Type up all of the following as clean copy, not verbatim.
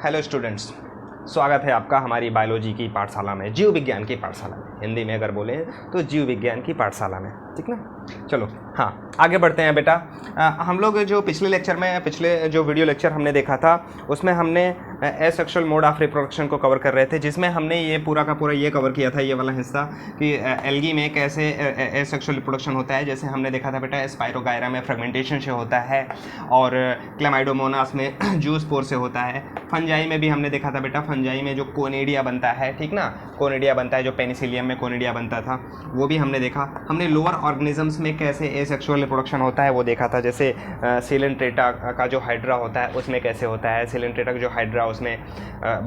Hello students, स्वागत है आपका हमारी बायोलॉजी की पाठशाला में, जीव विज्ञान की पाठशाला में। हिंदी में अगर बोले तो जीव विज्ञान की पाठशाला में, ठीक ना। चलो हाँ, आगे बढ़ते हैं बेटा। हम लोग जो पिछले जो वीडियो लेक्चर हमने देखा था उसमें हमने एसेक्सुअल मोड ऑफ रिप्रोडक्शन को कवर कर रहे थे, जिसमें हमने ये पूरा का पूरा ये कवर किया था, ये वाला हिस्सा कि एल्गी में कैसे एसेक्सुअल रिप्रोडक्शन होता है। जैसे हमने देखा था बेटा, स्पाइरोगायरा में फ्रेगमेंटेशन से होता है और क्लेमाइडोमोनास में जूस्पोर से होता है। फंजाई में भी हमने देखा था बेटा, फंजाई में जो कोनिडिया बनता है, ठीक ना, कोनिडिया बनता है, जो पेनिसिलियम में कोनिडिया बनता था वो भी हमने देखा। हमने लोअर ऑर्गेनिजम्स में कैसे एसेक्सुअल रिप्रोडक्शन होता है वो देखा था। जैसे सिलेंट्रेटा का जो हाइड्रा होता है उसमें कैसे होता है, सिलेंट्रेटा का जो हाइड्रा उसमें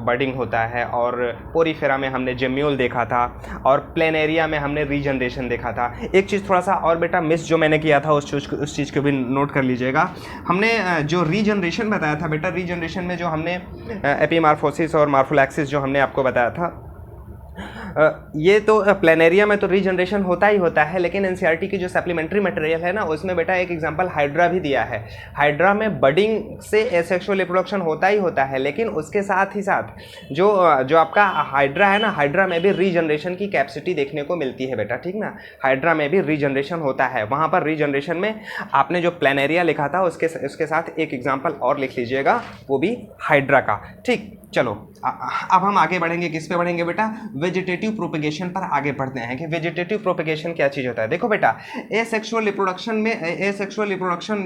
बडिंग होता है, और पोरीफेरा में हमने जेम्यूल देखा था, और प्लेनेरिया में हमने रीजनरेशन देखा था। एक चीज़ थोड़ा सा और बेटा मिस जो मैंने किया था उस चीज़ को भी नोट कर लीजिएगा। हमने जो रीजनरेशन बताया था बेटा, रीजनरेशन में जो हमने एपीमार्फोसिस और मार्फोलैक्सिस जो हमने आपको बताया था, ये तो प्लेनेरिया में तो रीजनरेशन होता ही होता है, लेकिन एनसीईआरटी की जो सप्लीमेंट्री मटेरियल है ना उसमें बेटा एक एग्जांपल हाइड्रा भी दिया है। हाइड्रा में बडिंग से एसेक्सुअल रिप्रोडक्शन होता ही होता है, लेकिन उसके साथ ही साथ जो आपका हाइड्रा है ना, हाइड्रा में भी रीजनरेशन की कैपेसिटी देखने को मिलती है बेटा, ठीक ना। हाइड्रा में भी रीजनरेशन होता है। वहाँ पर रीजनरेशन में आपने जो प्लेनेरिया लिखा था उसके साथ एक एग्जाम्पल और लिख लीजिएगा, वो भी हाइड्रा का, ठीक। चलो अब हम आगे बढ़ेंगे, किस पे बढ़ेंगे बेटा, वेजिटेटिव प्रोपेगेशन पर आगे बढ़ते हैं कि वेजिटेटिव प्रोपेगेशन क्या चीज़ होता है। देखो बेटा, एसेक्सुअल रिप्रोडक्शन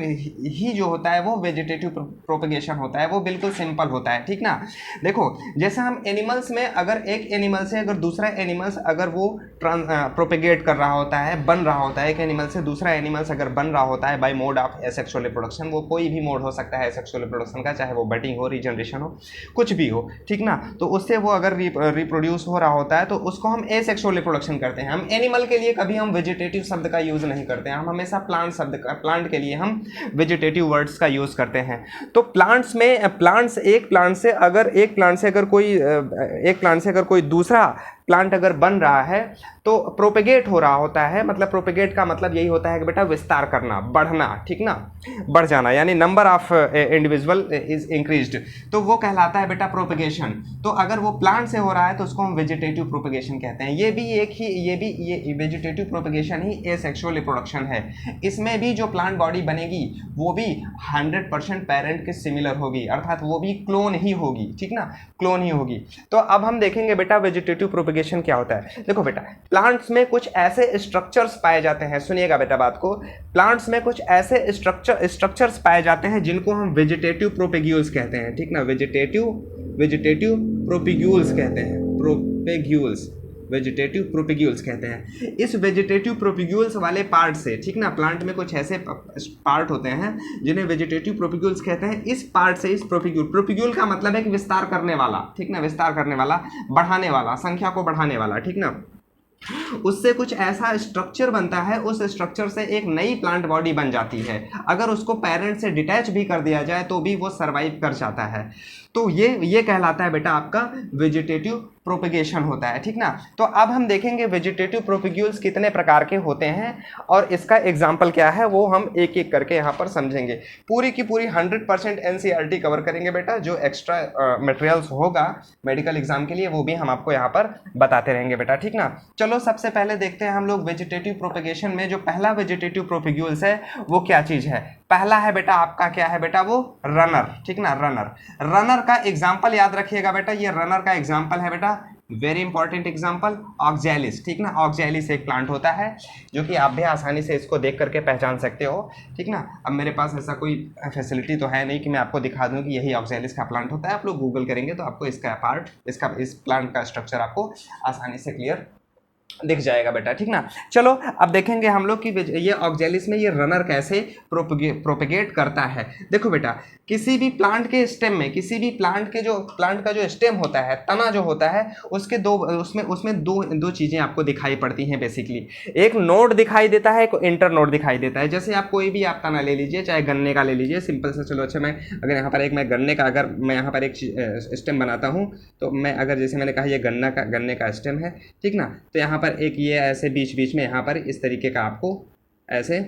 ही जो होता है वो वेजिटेटिव प्रोपेगेशन होता है, वो बिल्कुल सिंपल होता है, ठीक ना। देखो, जैसे हम एनिमल्स में अगर एक एनिमल से अगर दूसरा एनिमल्स अगर वो प्रोपेगेट कर रहा होता है, बन रहा होता है, एक एनिमल से दूसरा एनिमल्स अगर बन रहा होता है by mode of asexual reproduction, वो कोई भी मोड हो सकता है एसेक्सुअल रिप्रोडक्शन का, चाहे वो बडिंग हो, रीजनरेशन हो, कुछ भी हो, ठीक ना। तो उससे वो अगर रिप्रोड्यूस हो रहा होता है तो उसको हम एसेक्सुअल रिप्रोडक्शन करते हैं। हम एनिमल के लिए कभी हम वेजिटेटिव शब्द का यूज नहीं करते हैं, हम हमेशा प्लांट के लिए हम वेजिटेटिव वर्ड्स का यूज करते हैं। तो एक प्लांट से अगर कोई दूसरा प्लांट अगर बन रहा है तो प्रोपेगेट हो रहा होता है। मतलब प्रोपेगेट का मतलब यही होता है कि बेटा विस्तार करना, बढ़ना, ठीक ना, बढ़ जाना, यानी number of individual is increased, तो वो कहलाता है बेटा प्रोपेगेशन। तो अगर वो प्लांट से हो रहा है तो उसको हम वेजिटेटिव प्रोपेगेशन कहते हैं। ये वेजिटेटिव प्रोपेगेशन ही एसेक्सुअल रिप्रोडक्शन है। इसमें भी जो प्लांट बॉडी बनेगी वो भी 100% पेरेंट के सिमिलर होगी, अर्थात वो भी क्लोन ही होगी, ठीक ना, क्लोन ही होगी। तो अब हम देखेंगे बेटा वेजिटेटिव प्रोपेगेशन क्या होता है। देखो बेटा, प्लांट्स में कुछ ऐसे स्ट्रक्चर्स पाए जाते हैं, सुनिएगा बेटा बात को, प्लांट्स में कुछ ऐसे स्ट्रक्चर्स पाए जाते हैं जिनको हम वेजिटेटिव प्रोपेग्यूल्स कहते हैं, ठीक ना, वेजिटेटिव प्रोपेग्यूल्स कहते हैं, वेजिटेटिव प्रोपेग्यूल्स कहते हैं। इस वेजिटेटिव प्रोपेग्यूल्स वाले पार्ट से, ठीक ना, प्लांट में कुछ ऐसे पार्ट होते हैं जिन्हें वेजिटेटिव प्रोपेग्यूल्स कहते हैं। इस पार्ट से, इस प्रोपेग्यूल का मतलब है कि विस्तार करने वाला, ठीक ना, विस्तार करने वाला, बढ़ाने वाला, संख्या को बढ़ाने वाला, ठीक ना, उससे कुछ ऐसा स्ट्रक्चर बनता है, उस स्ट्रक्चर से एक नई प्लांट बॉडी बन जाती है। अगर उसको पेरेंट से डिटैच भी कर दिया जाए तो भी वो सरवाइव कर जाता है। तो ये कहलाता है बेटा आपका वेजिटेटिव प्रोपेगेशन होता है, ठीक ना। तो अब हम देखेंगे वेजिटेटिव प्रोपेग्यूल्स कितने प्रकार के होते हैं और इसका एग्जाम्पल क्या है वो हम एक एक करके यहाँ पर समझेंगे। पूरी की पूरी 100% एनसीईआरटी कवर करेंगे बेटा। जो एक्स्ट्रा मटेरियल्स होगा मेडिकल एग्जाम के लिए वो भी हम आपको यहाँ पर बताते रहेंगे बेटा, ठीक ना। चलो सबसे पहले देखते हैं हम लोग वेजिटेटिव प्रोपेगेशन में जो पहला वेजिटेटिव प्रोपेग्यूल्स है वो क्या चीज़ है। पहला है बेटा आपका, क्या है बेटा, वो रनर, ठीक ना, रनर का एग्जाम्पल याद रखिएगा बेटा। ये रनर का एग्जाम्पल है बेटा, वेरी इंपॉर्टेंट एग्जाम्पल, ऑक्जेलिस, ठीक ना। ऑक्जेलिस एक प्लांट होता है जो कि आप भी आसानी से इसको देख करके पहचान सकते हो, ठीक ना। अब मेरे पास ऐसा कोई फैसिलिटी तो है नहीं कि मैं आपको दिखा दूं कि यही ऑक्जेलिस का प्लांट होता है। आप लोग गूगल करेंगे तो आपको इस प्लांट का स्ट्रक्चर आपको आसानी से क्लियर दिख जाएगा बेटा, ठीक ना। चलो अब देखेंगे हम लोग कि ये ऑक्जेलिस में ये रनर कैसे प्रोपेगेट करता है। देखो बेटा, किसी भी प्लांट के स्टेम में, किसी भी प्लांट का जो स्टेम होता है, तना जो होता है, उसके उसमें दो चीज़ें आपको दिखाई पड़ती हैं बेसिकली। एक नोड दिखाई देता है, एक इंटर नोड दिखाई देता है। जैसे आप कोई भी आप तना ले लीजिए, चाहे गन्ने का ले लीजिए, सिंपल से। चलो अच्छा, मैं अगर यहाँ पर मैं गन्ने का अगर मैं यहाँ पर एक स्टेम बनाता हूँ तो मैं अगर, जैसे मैंने कहा ये गन्ने का स्टेम है, ठीक ना। तो यहाँ पर एक ये ऐसे बीच बीच में यहाँ पर इस तरीके का आपको ऐसे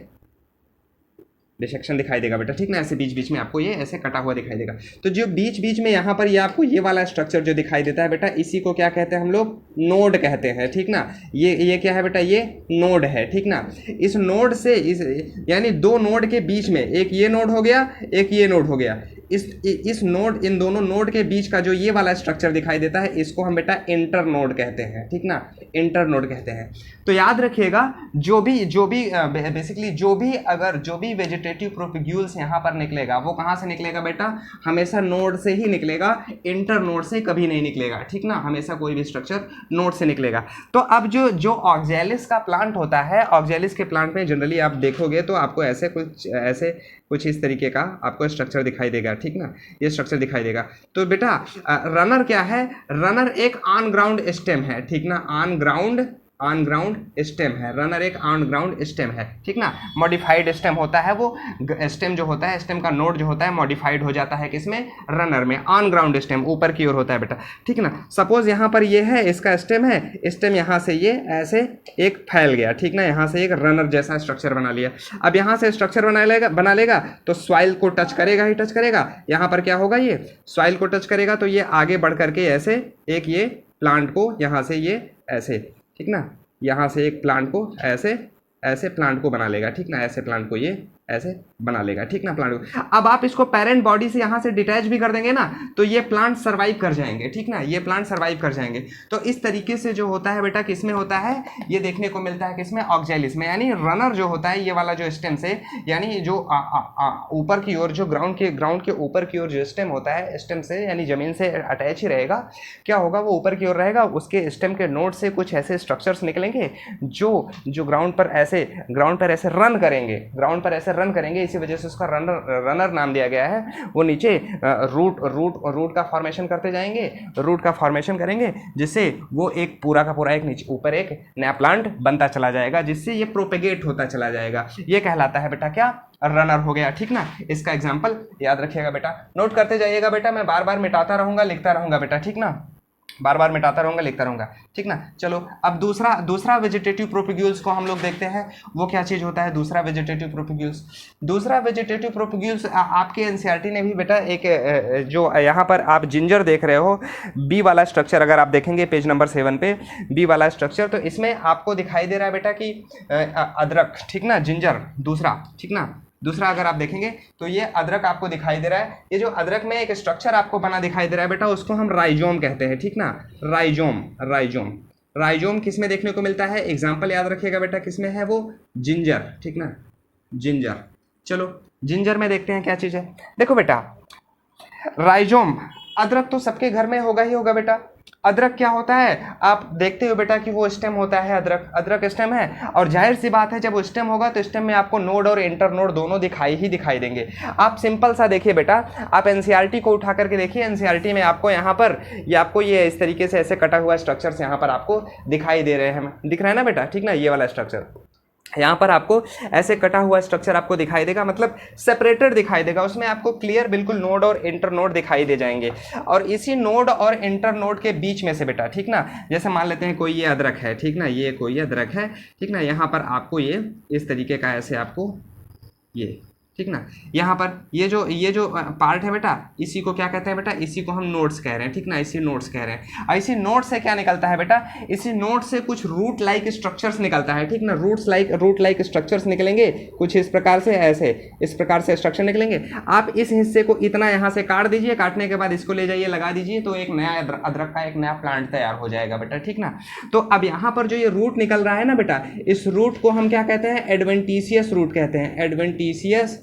डिसेक्शन दिखाई देगा बेटा, ठीक ना, ऐसे बीच बीच में आपको ये ऐसे कटा हुआ दिखाई देगा। तो जो बीच बीच में यहाँ पर ये आपको ये वाला स्ट्रक्चर जो दिखाई देता है बेटा, इसी को क्या कहते हैं हम लोग, नोड कहते हैं, ठीक ना। ये क्या है बेटा, ये नोड है, ठीक ना। इस नोड से यानी दो नोड के बीच में, एक ये नोड हो गया, एक ये नोड हो गया, इस नोड, इन दोनों नोड के बीच का जो ये वाला स्ट्रक्चर दिखाई देता है, इसको हम बेटा इंटर नोड कहते हैं, ठीक ना, इंटर नोड कहते हैं। तो याद रखिएगा, जो भी बेसिकली जो भी वेजिटेटिव प्रोपिग्यूल्स यहाँ पर निकलेगा, वो कहाँ से निकलेगा बेटा, हमेशा नोड से ही निकलेगा, इंटर नोड से कभी नहीं निकलेगा, ठीक ना। हमेशा कोई भी स्ट्रक्चर नोड से निकलेगा। तो अब जो ऑक्जेलिस का प्लांट होता है, ऑक्जेलिस के प्लांट में जनरली आप देखोगे तो आपको ऐसे कुछ इस तरीके का आपको स्ट्रक्चर दिखाई देगा, ठीक ना, ये स्ट्रक्चर दिखाई देगा। तो बेटा रनर क्या है, रनर एक ऑन ग्राउंड स्टेम है, ठीक ना, ऑन ग्राउंड स्टेम है, रनर एक ऑन ग्राउंड स्टेम है, ठीक ना। मॉडिफाइड स्टेम होता है, वो स्टेम जो होता है, स्टेम का नोड जो होता है मॉडिफाइड हो जाता है किसमें, रनर में। ऑन ग्राउंड स्टेम ऊपर की ओर होता है बेटा, ठीक ना। सपोज यहाँ पर ये है, इसका स्टेम है, स्टेम यहाँ से ये ऐसे एक फैल गया, ठीक ना, यहाँ से एक रनर जैसा स्ट्रक्चर बना लिया। अब यहाँ से स्ट्रक्चर बना लेगा तो सॉइल को टच करेगा ही टच करेगा। यहाँ पर क्या होगा, ये सॉइल को टच करेगा तो ये आगे बढ़ करके ऐसे एक ये प्लांट को यहाँ से ये ऐसे, ठीक ना, यहाँ से एक प्लांट को ऐसे प्लांट को बना लेगा, ठीक ना, ऐसे प्लांट को ये ऐसे बना लेगा, ठीक ना, प्लांट को। अब आप इसको पेरेंट बॉडी से यहाँ से डिटैच भी कर देंगे ना, तो ये प्लांट सर्वाइव कर जाएंगे, ठीक ना, ये प्लांट सर्वाइव कर जाएंगे। तो इस तरीके से जो होता है बेटा, किसमें होता है, ये देखने को मिलता है किसमें, ऑक्जेलिस में। यानी रनर जो होता है, ये वाला जो स्टेम से, यानी जो ऊपर की ओर, जो ग्राउंड के ऊपर की ओर जो स्टेम होता है, स्टेम से यानी जमीन से अटैच ही रहेगा। क्या होगा, वो ऊपर की ओर रहेगा, उसके स्टेम के नोड से कुछ ऐसे स्ट्रक्चर्स निकलेंगे जो ग्राउंड पर ऐसे रन करेंगे, इसी वजह से उसका रनर नाम दिया गया है। वो नीचे रूट का फॉर्मेशन करते जाएंगे, रूट का फॉर्मेशन करेंगे, जिससे वो एक पूरा का पूरा एक नीचे ऊपर एक नया प्लांट बनता चला जाएगा, जिससे ये प्रोपेगेट होता चला जाएगा। ये कहलाता है बेटा क्या, रनर हो गया, ठीक ना। इसका एग्जाम्पल याद रखिएगा बेटा, नोट करते जाइएगा बेटा, मैं बार बार मिटाता रहूंगा, लिखता रहूंगा बेटा, ठीक ना, बार बार मिटाता रहूंगा, लिखता रहूंगा, ठीक ना। चलो अब दूसरा वेजिटेटिव प्रोपिग्यूल्स को हम लोग देखते हैं, वो क्या चीज़ होता है, दूसरा वेजिटेटिव प्रोपिग्यूल्स आपके एनसीईआरटी ने भी बेटा एक जो यहाँ पर आप जिंजर देख रहे हो, बी वाला स्ट्रक्चर, अगर आप देखेंगे पेज नंबर 7 पे बी वाला स्ट्रक्चर, तो इसमें आपको दिखाई दे रहा है बेटा कि अदरक, ठीक ना, जिंजर दूसरा, ठीक ना, दूसरा अगर आप देखेंगे तो ये अदरक आपको दिखाई दे रहा है। ये जो अदरक में एक स्ट्रक्चर आपको बना दिखाई दे रहा है बेटा, उसको हम राइजोम कहते हैं, ठीक ना, राइजोम किस में देखने को मिलता है, एग्जाम्पल याद रखिएगा बेटा, किसमें है वो, जिंजर, ठीक ना, जिंजर। चलो जिंजर में देखते हैं क्या चीज़ है। देखो बेटा, राइजोम, अदरक तो सबके घर में होगा ही होगा बेटा। अदरक क्या होता है, आप देखते हो बेटा कि वो स्टेम होता है, अदरक स्टेम है, और जाहिर सी बात है जब वो स्टेम होगा तो स्टेम में आपको नोड और इंटर नोड दोनों दिखाई देंगे। आप सिंपल सा देखिए बेटा, आप एनसीईआरटी को उठा करके देखिए, एनसीईआरटी में आपको यहाँ पर ये इस तरीके से ऐसे कटा हुआ स्ट्रक्चर्स यहाँ पर आपको दिखाई दे रहे हैं, दिख रहा है ना बेटा, ठीक ना, ये वाला स्ट्रक्चर यहाँ पर आपको ऐसे कटा हुआ स्ट्रक्चर आपको दिखाई देगा, मतलब सेपरेटेड दिखाई देगा, उसमें आपको क्लियर बिल्कुल नोड और इंटर नोड दिखाई दे जाएंगे। और इसी नोड और इंटर नोड के बीच में से बेटा, ठीक ना, जैसे मान लेते हैं कोई ये अदरक है, ठीक ना, ये कोई अदरक है, ठीक ना, यहाँ पर आपको ये इस तरीके का ऐसे आपको ये, ठीक ना, यहाँ पर ये जो पार्ट है बेटा, इसी को क्या कहते हैं बेटा, इसी को हम नोड्स कह रहे हैं, ठीक ना, इसी नोड्स कह रहे हैं। और इसी नोड से क्या निकलता है बेटा, इसी नोड से कुछ रूट लाइक स्ट्रक्चर्स निकलता है, ठीक ना, रूट लाइक स्ट्रक्चर्स निकलेंगे कुछ इस प्रकार से, ऐसे इस प्रकार से स्ट्रक्चर निकलेंगे। आप इस हिस्से को इतना यहाँ से काट दीजिए, काटने के बाद इसको ले जाइए लगा दीजिए, तो एक नया अदरक का एक नया प्लांट तैयार हो जाएगा बेटा, ठीक ना। तो अब यहाँ पर जो ये रूट निकल रहा है ना बेटा, इस रूट को हम क्या कहते हैं, एडवेंटिशियस रूट कहते हैं, एडवेंटिशियस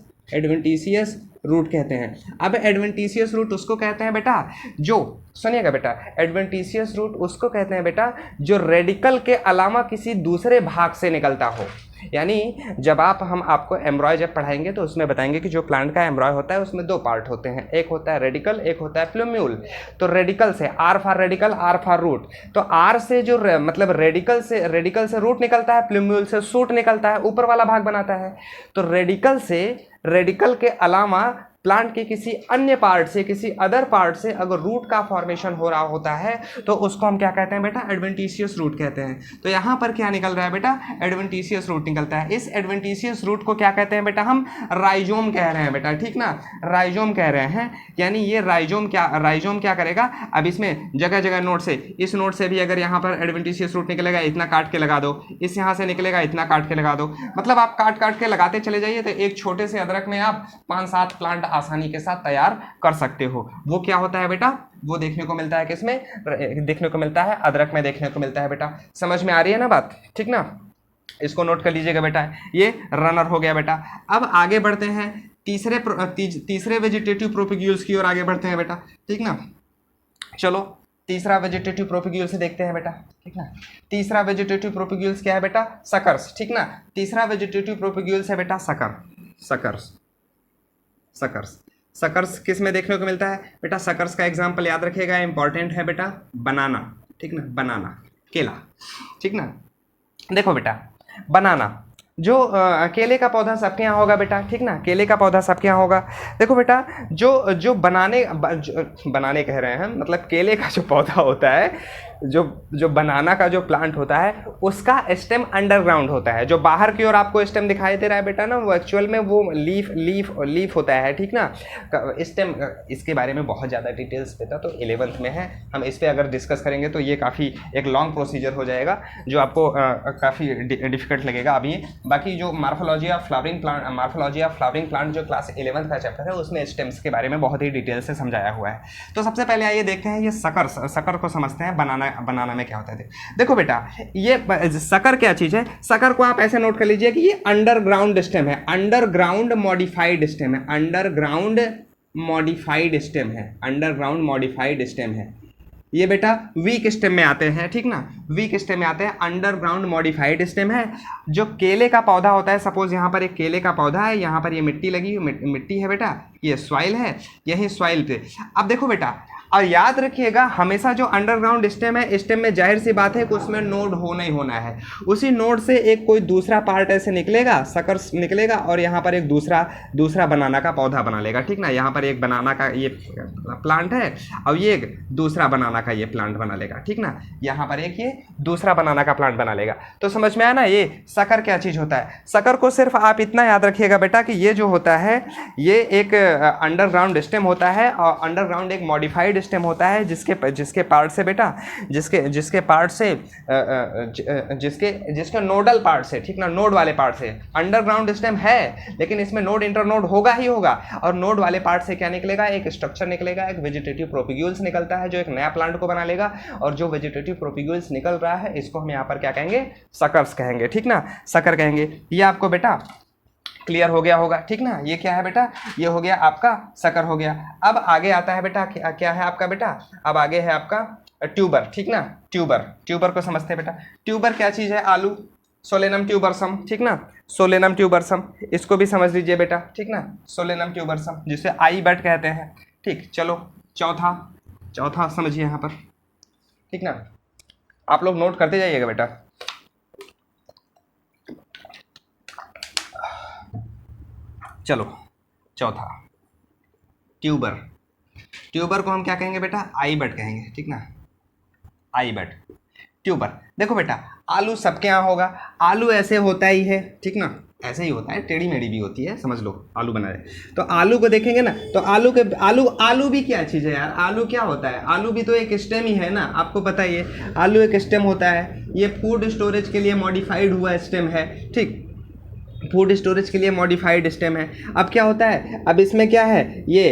रूट कहते हैं। अब एडवेंटिशियस रूट उसको कहते हैं बेटा, जो सुनिएगा बेटा, एडवेंटिशियस रूट उसको कहते हैं बेटा जो रेडिकल के अलावा किसी दूसरे भाग से निकलता हो। यानी जब हम आपको एम्ब्रॉय जब पढ़ाएंगे तो उसमें बताएंगे कि जो प्लांट का एम्ब्रॉय होता है उसमें दो पार्ट होते हैं, एक होता है रेडिकल, एक होता है प्लूम्यूल। तो रेडिकल से, R for radicle, R for root, तो आर से जो मतलब रेडिकल से रूट निकलता है, प्लूम्यूल से शूट निकलता है, ऊपर वाला भाग बनाता है। तो रेडिकल से रेडिकल के अलावा प्लांट के किसी अन्य पार्ट से, किसी अदर पार्ट से अगर रूट का फॉर्मेशन हो रहा होता है तो उसको हम क्या कहते हैं बेटा, एडवेंटिशियस रूट कहते हैं। तो यहाँ पर क्या निकल रहा है बेटा, एडवेंटिशियस रूट निकलता है। इस एडवेंटिशियस रूट को क्या कहते हैं बेटा, हम राइजोम कह रहे हैं बेटा, ठीक ना, राइजोम कह रहे हैं। यानी ये राइजोम क्या करेगा, अब इसमें जगह जगह नोड से, इस नोड से भी अगर यहाँ पर एडवेंटिशियस रूट निकलेगा इतना काट के लगा दो, इस यहाँ से निकलेगा इतना काट के लगा दो, मतलब आप काट काट के लगाते चले जाइए तो एक छोटे से अदरक में आप 5-7 प्लांट आसानी के साथ तैयार कर सकते हो। वो क्या होता है बेटा, वो देखने को मिलता है किसमें, देखने को मिलता है अदरक में, देखने को मिलता है बेटा। समझ में आ रही है ना बात, ठीक ना, इसको नोट कर लीजिएगा बेटा। ये रनर हो गया बेटा। अब आगे बढ़ते हैं तीसरे वेजिटेटिव प्रोपिग्यूल्स की ओर आगे बढ़ते हैं बेटा, ठीक ना। चलो तीसरा वेजिटेटिव प्रोपिग्यूल्स देखते हैं बेटा, ठीक ना। तीसरा वेजिटेटिव प्रोपिग्यूल्स क्या है बेटा, सकर्स, ठीक ना। तीसरा वेजिटेटिव प्रोपिग्यूल्स है बेटा सकर्स किस में देखने को मिलता है बेटा, सकर्स का एग्जाम्पल याद रखिएगा, इंपॉर्टेंट है बेटा, बनाना, ठीक ना, बनाना, केला, ठीक ना। देखो बेटा, बनाना जो केले का पौधा सबके यहाँ होगा बेटा, ठीक ना, केले का पौधा सबके यहाँ होगा। देखो बेटा, जो बनाने कह रहे हैं, मतलब केले का जो पौधा होता है, जो बनाना का जो प्लांट होता है उसका स्टेम अंडरग्राउंड होता है। जो बाहर की ओर आपको स्टेम दिखाई दे रहा है बेटा ना, वो एक्चुअल में वो लीफ होता है, ठीक ना। स्टेम, इसके बारे में बहुत ज़्यादा डिटेल्स बेटा तो 11th में है, हम इस पर अगर डिस्कस करेंगे तो ये काफ़ी एक लॉन्ग प्रोसीजर हो जाएगा जो आपको काफ़ी डिफिकल्ट लगेगा अभी। बाकी जो मार्फोलॉजी ऑफ फ्लावरिंग प्लांट जो क्लास 11th का चैप्टर है उसमें स्टेम्स के बारे में बहुत ही डिटेल से समझाया हुआ है। तो सबसे पहले आइए देखते हैं ये सकर को समझते हैं, बनाना में क्या होता है। देखो बेटा, ये सकर क्या चीज है, सकर को आप ऐसे नोट कर लीजिए कि ये अंडरग्राउंड स्टेम है, अंडरग्राउंड मॉडिफाइड स्टेम है, ये बेटा वीक स्टेम में आते हैं, ठीक ना, वीक स्टेम में आते हैं, अंडरग्राउंड मॉडिफाइड स्टेम है। जो केले का पौधा होता है, सपोज यहाँ पर एक केले का पौधा है, यहाँ पर ये मिट्टी लगी, मिट्टी है बेटा, ये सॉइल है, यही सॉइल पे। अब देखो बेटा, और याद रखिएगा हमेशा जो अंडरग्राउंड स्टेम है, स्टेम में जाहिर सी बात है कि उसमें नोड होना ही होना है। उसी नोड से एक कोई दूसरा पार्ट ऐसे निकलेगा, सकर्स निकलेगा, और यहाँ पर एक दूसरा बनाना का पौधा बना लेगा, ठीक ना। यहाँ पर एक बनाना का ये प्लांट है और ये एक दूसरा बनाना का ये प्लांट बना लेगा, ठीक ना। यहाँ पर एक ये दूसरा बनाना का प्लांट बना लेगा। तो समझ में आया ना, ये सकर क्या चीज़ होता है। सकर को सिर्फ आप इतना याद रखिएगा बेटा कि ये जो होता है ये एक अंडरग्राउंड स्टेम होता है, और अंडरग्राउंड एक मॉडिफाइड स्टेम होता है जिसके पार्ट से बेटा, जिसके पार्ट से जिसके नोडल पार्ट से, ठीक ना, नोड वाले पार्ट से। अंडरग्राउंड स्टेम है लेकिन इसमें नोड इंटरनोड होगा ही होगा, और नोड वाले पार्ट से क्या निकलेगा, एक स्ट्रक्चर निकलेगा, एक वेजिटेटिव प्रोपिग्यूल्स निकलता है जो एक नया प्लांट को बना लेगा। और जो वेजिटेटिव प्रोपिग्यूल्स निकल रहा है इसको हम यहाँ पर क्या कहेंगे, सकर्स कहेंगे, ठीक ना, सकर कहेंगे। ये आपको बेटा क्लियर हो गया होगा, ठीक ना। ये क्या है बेटा, ये हो गया आपका सकर हो गया। अब आगे आता है बेटा, क्या है आपका बेटा, अब आगे है आपका ट्यूबर, ठीक ना। ट्यूबर को समझते हैं बेटा। ट्यूबर क्या चीज़ है, आलू, सोलेनम ट्यूबरसम, ठीक ना, सोलेनम ट्यूबरसम, इसको भी समझ लीजिए बेटा, ठीक ना, सोलेनम ट्यूबरसम, जिसे आई बट कहते हैं, ठीक। चलो चौथा समझिए यहाँ पर, ठीक ना, आप लोग नोट करते जाइएगा बेटा। चलो चौथा, ट्यूबर को हम क्या कहेंगे बेटा, आई बट कहेंगे, ठीक ना, आई बट, ट्यूबर। देखो बेटा, आलू सबके यहाँ होगा, आलू ऐसे होता ही है, ठीक ना, ऐसे ही होता है, टेढ़ी मेढ़ी भी होती है, समझ लो, आलू बना रहे। तो आलू को देखेंगे ना, तो आलू भी क्या चीज़ है यार, आलू क्या होता है, आलू भी तो एक स्टेम ही है ना, आपको पता ही है, आलू एक स्टेम होता है। ये फूड स्टोरेज के लिए मॉडिफाइड हुआ स्टेम है, ठीक, फूड स्टोरेज के लिए मॉडिफाइड स्टेम है। अब क्या होता है, अब इसमें क्या है, ये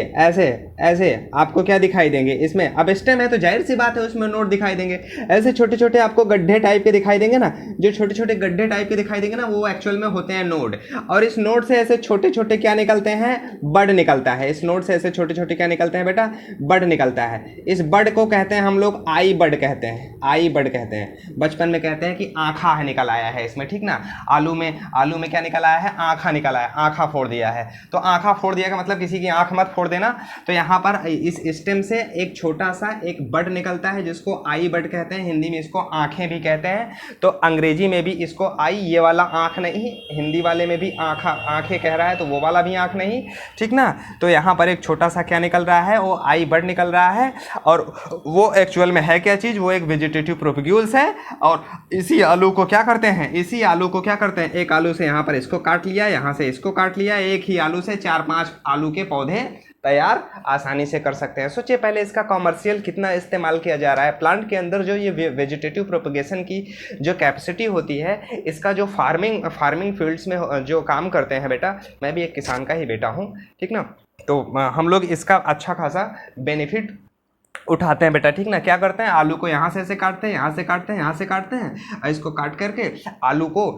ऐसे आपको क्या दिखाई देंगे, इसमें अब स्टेम है तो जाहिर सी बात है उसमें नोड दिखाई देंगे। ऐसे छोटे छोटे आपको गड्ढे टाइप के दिखाई देंगे ना, जो छोटे छोटे गड्ढे टाइप के दिखाई देंगे ना, वो एक्चुअल में होते हैं नोड। और इस नोड से ऐसे छोटे छोटे क्या निकलते हैं, बड निकलता है। इस नोड से ऐसे छोटे छोटे क्या निकलते हैं बेटा, बड निकलता है। इस बड को कहते हैं हम लोग आई बड कहते हैं। बचपन में कहते हैं कि आँखा है निकल आया है इसमें, ठीक ना। आलू में क्या निकल आया है, आँखा निकला है, आँखा फोड़ दिया है। तो आँखा फोड़ दिया का मतलब किसी की आँख मत फोड़ देना। तो यहाँ पर इस स्टेम से एक छोटा सा एक बड निकलता है जिसको आई बड कहते हैं, हिंदी में इसको आँखें भी कहते हैं। तो अंग्रेजी में भी इसको आई, ये वाला आँख नहीं, हिंदी वाले में भी आँखा आँखें कह रहा है तो वो वाला भी आँख नहीं, ठीक ना। तो यहाँ पर एक छोटा सा क्या निकल रहा है, वो आई बड निकल रहा है। और वो एक्चुअल में है क्या चीज़, वो एक वेजिटेटिव प्रोपग्यूल्स है। और इसी आलू को क्या करते हैं, इसी आलू को क्या करते हैं, एक आलू से यहाँ पर इसको काट लिया, यहाँ से इसको काट लिया, एक ही आलू से 4-5 आलू के पौधे तैयार आसानी से कर सकते हैं। सोचिए पहले इसका कॉमर्शियल कितना इस्तेमाल किया जा रहा है। प्लांट के अंदर जो ये वेजिटेटिव प्रोपगेशन की जो कैपेसिटी होती है, इसका जो फार्मिंग फील्ड्स में जो काम करते हैं बेटा, मैं भी एक किसान का ही बेटा हूँ, ठीक ना। तो हम लोग इसका अच्छा खासा बेनिफिट उठाते हैं बेटा, ठीक ना। क्या करते हैं, आलू को यहाँ से ऐसे काटते हैं, यहाँ से काटते हैं, यहाँ से काटते हैं, और इसको काट करके आलू को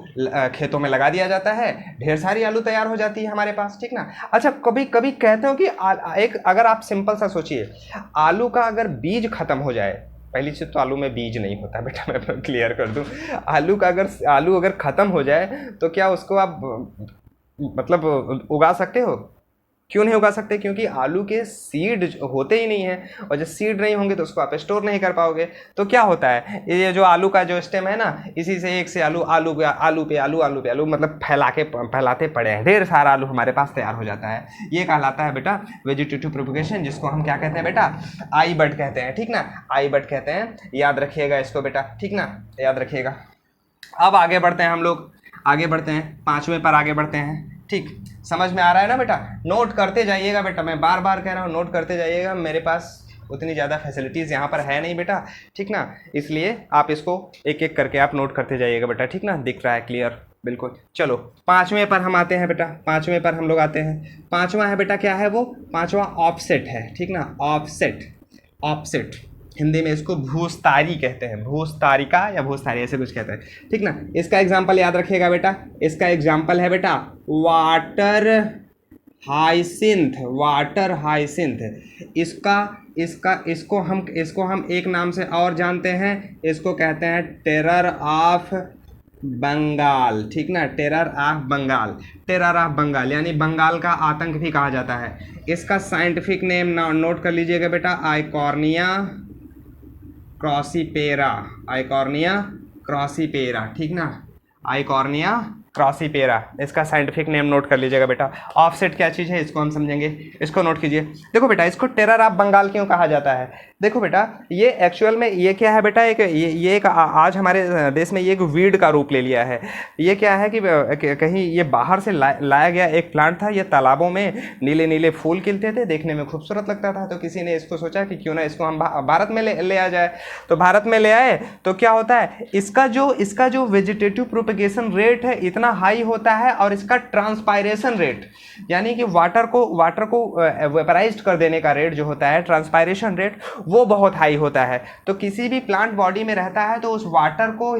खेतों में लगा दिया जाता है, ढेर सारी आलू तैयार हो जाती है हमारे पास, ठीक ना। अच्छा, कभी कभी कहते हो कि एक अगर आप सिंपल सा सोचिए, आलू का अगर बीज खत्म हो जाए, पहली चीज़ तो आलू में बीज नहीं होता बेटा, मैं क्लियर कर दूं। आलू अगर ख़त्म हो जाए तो क्या उसको आप मतलब उगा सकते हो? क्यों नहीं उगा सकते? क्योंकि आलू के सीड होते ही नहीं हैं, और जब सीड नहीं होंगे तो उसको आप स्टोर नहीं कर पाओगे। तो क्या होता है, ये जो आलू का जो स्टेम है ना, इसी से एक से आलू पे आलू मतलब फैलाते पड़े हैं, ढेर सारा आलू हमारे पास तैयार हो जाता है। ये कहलाता है बेटा वेजिटेटिव प्रोपगेशन, जिसको हम क्या कहते हैं बेटा, आई बड कहते हैं, ठीक ना। आई बड कहते हैं, याद रखिएगा इसको बेटा, ठीक ना, याद रखिएगा। अब आगे बढ़ते हैं, हम लोग आगे बढ़ते हैं, 5वें पर आगे बढ़ते हैं, ठीक। समझ में आ रहा है ना बेटा, नोट करते जाइएगा बेटा, मैं बार बार कह रहा हूँ नोट करते जाइएगा। मेरे पास उतनी ज़्यादा फैसिलिटीज़ यहाँ पर है नहीं बेटा, ठीक ना, इसलिए आप इसको एक एक करके आप नोट करते जाइएगा बेटा, ठीक ना। दिख रहा है क्लियर? बिल्कुल। चलो 5वें पर हम आते हैं बेटा, 5वें पर हम लोग आते हैं। 5वां है बेटा, क्या है वो, 5वां ऑफसेट है, ठीक ना। ऑफसेट हिंदी में इसको भूस्तारी कहते हैं, भूस्तारिका या भूस्तारी ऐसे कुछ कहते हैं, ठीक ना। इसका एग्जाम्पल याद रखिएगा बेटा, इसका एग्जाम्पल है बेटा वाटर हाइसिंथ। इसको हम एक नाम से और जानते हैं, इसको कहते हैं टेरर ऑफ बंगाल, ठीक ना, टेरर ऑफ बंगाल यानी बंगाल का आतंक भी कहा जाता है। इसका साइंटिफिक नेम नोट कर लीजिएगा बेटा, आइकॉर्निया क्रॉसीपेरा, ठीक ना, आइकॉर्निया क्रॉसीपेरा, इसका साइंटिफिक नेम नोट कर लीजिएगा बेटा। ऑफसेट क्या चीज़ है, इसको हम समझेंगे, इसको नोट कीजिए। देखो बेटा, इसको टेरर ऑफ बंगाल क्यों कहा जाता है? देखो बेटा, ये एक्चुअल में ये क्या है बेटा, ये एक आज हमारे देश में ये एक वीड का रूप ले लिया है। ये क्या है कि कहीं ये बाहर से लाया गया एक प्लांट था। ये तालाबों में नीले नीले फूल खिलते थे, देखने में खूबसूरत लगता था। तो किसी ने इसको सोचा कि क्यों ना इसको हम भारत में ले आ जाए। तो भारत में ले आए तो क्या होता है, इसका जो वेजिटेटिव प्रोपगेशन रेट है इतना हाई होता है, और इसका ट्रांसपायरेशन रेट यानी कि वाटर को वेपराइज्ड कर देने का रेट जो होता है, ट्रांसपायरेशन रेट, वो बहुत हाई होता है। तो किसी भी प्लांट बॉडी में रहता है तो उस वाटर को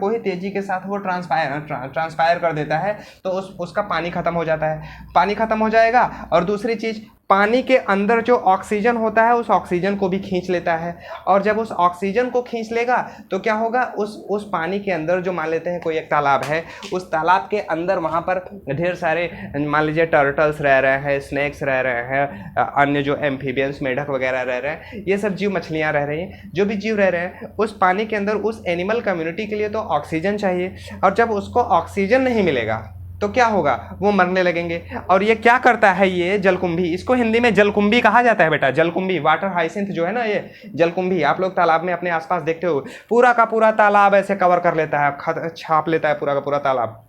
ही तेजी के साथ वो ट्रांसपायर कर देता है। तो उसका पानी खत्म हो जाता है, पानी खत्म हो जाएगा। और दूसरी चीज़, पानी के अंदर जो ऑक्सीजन होता है उस ऑक्सीजन को भी खींच लेता है। और जब उस ऑक्सीजन को खींच लेगा तो क्या होगा, उस पानी के अंदर जो मान लेते हैं कोई एक तालाब है, उस तालाब के अंदर वहाँ पर ढेर सारे मान लीजिए टर्टल्स रह रहे हैं, स्नेक्स रह रहे हैं, अन्य जो एम्फीबियंस मेढक वगैरह रह रहे हैं, ये सब जीव, मछलियाँ रह रही हैं, जो भी जीव रह रहे हैं उस पानी के अंदर, उस एनिमल कम्युनिटी के लिए तो ऑक्सीजन चाहिए। और जब उसको ऑक्सीजन नहीं मिलेगा तो क्या होगा, वो मरने लगेंगे। और ये क्या करता है, ये जलकुंभी, इसको हिंदी में जलकुंभी कहा जाता है बेटा, जलकुंभी। वाटर हाइसिंथ जो है ना, ये जलकुंभी, आप लोग तालाब में अपने आसपास देखते हो, पूरा का पूरा तालाब ऐसे कवर कर लेता है, छाप लेता है पूरा का पूरा तालाब।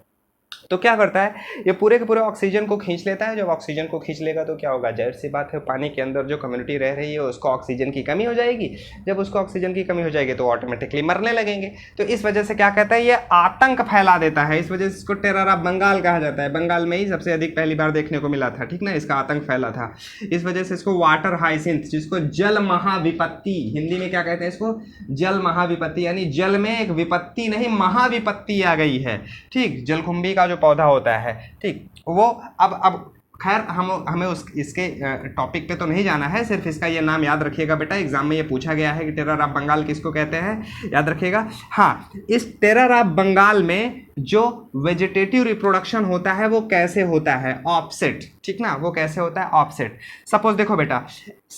तो क्या करता है, ये पूरे के पूरे ऑक्सीजन को खींच लेता है। जब ऑक्सीजन को खींच लेगा तो क्या होगा, जाहिर सी बात है, पानी के अंदर जो कम्युनिटी रह रही है उसको ऑक्सीजन की कमी हो जाएगी। जब उसको ऑक्सीजन की कमी हो जाएगी तो ऑटोमेटिकली मरने लगेंगे। तो इस वजह से क्या कहता है, ये आतंक फैला देता है। इस वजह से इसको टेरर ऑफ बंगाल कहा जाता है। बंगाल में ही सबसे अधिक पहली बार देखने को मिला था, ठीक ना, इसका आतंक फैला था। इस वजह से इसको वाटर हाइसिंथ, जिसको जल महाविपत्ति, हिंदी में क्या कहते हैं इसको, जल महाविपत्ति, यानी जल में एक विपत्ति नहीं महाविपत्ति आ गई है, ठीक। जलकुंभी का जो पौधा होता है, ठीक, वो अब खैर हमें इसके टॉपिक पे तो नहीं जाना है, सिर्फ इसका ये नाम याद रखिएगा बेटा, एग्जाम में ये पूछा गया है कि टेरर ऑफ बंगाल किसको कहते हैं, याद रखिएगा। हाँ, इस टेरर ऑफ बंगाल में जो वेजिटेटिव रिप्रोडक्शन होता है वो कैसे होता है, ऑफसेट, ठीक ना, वो कैसे होता है, ऑफसेट। सपोज देखो बेटा,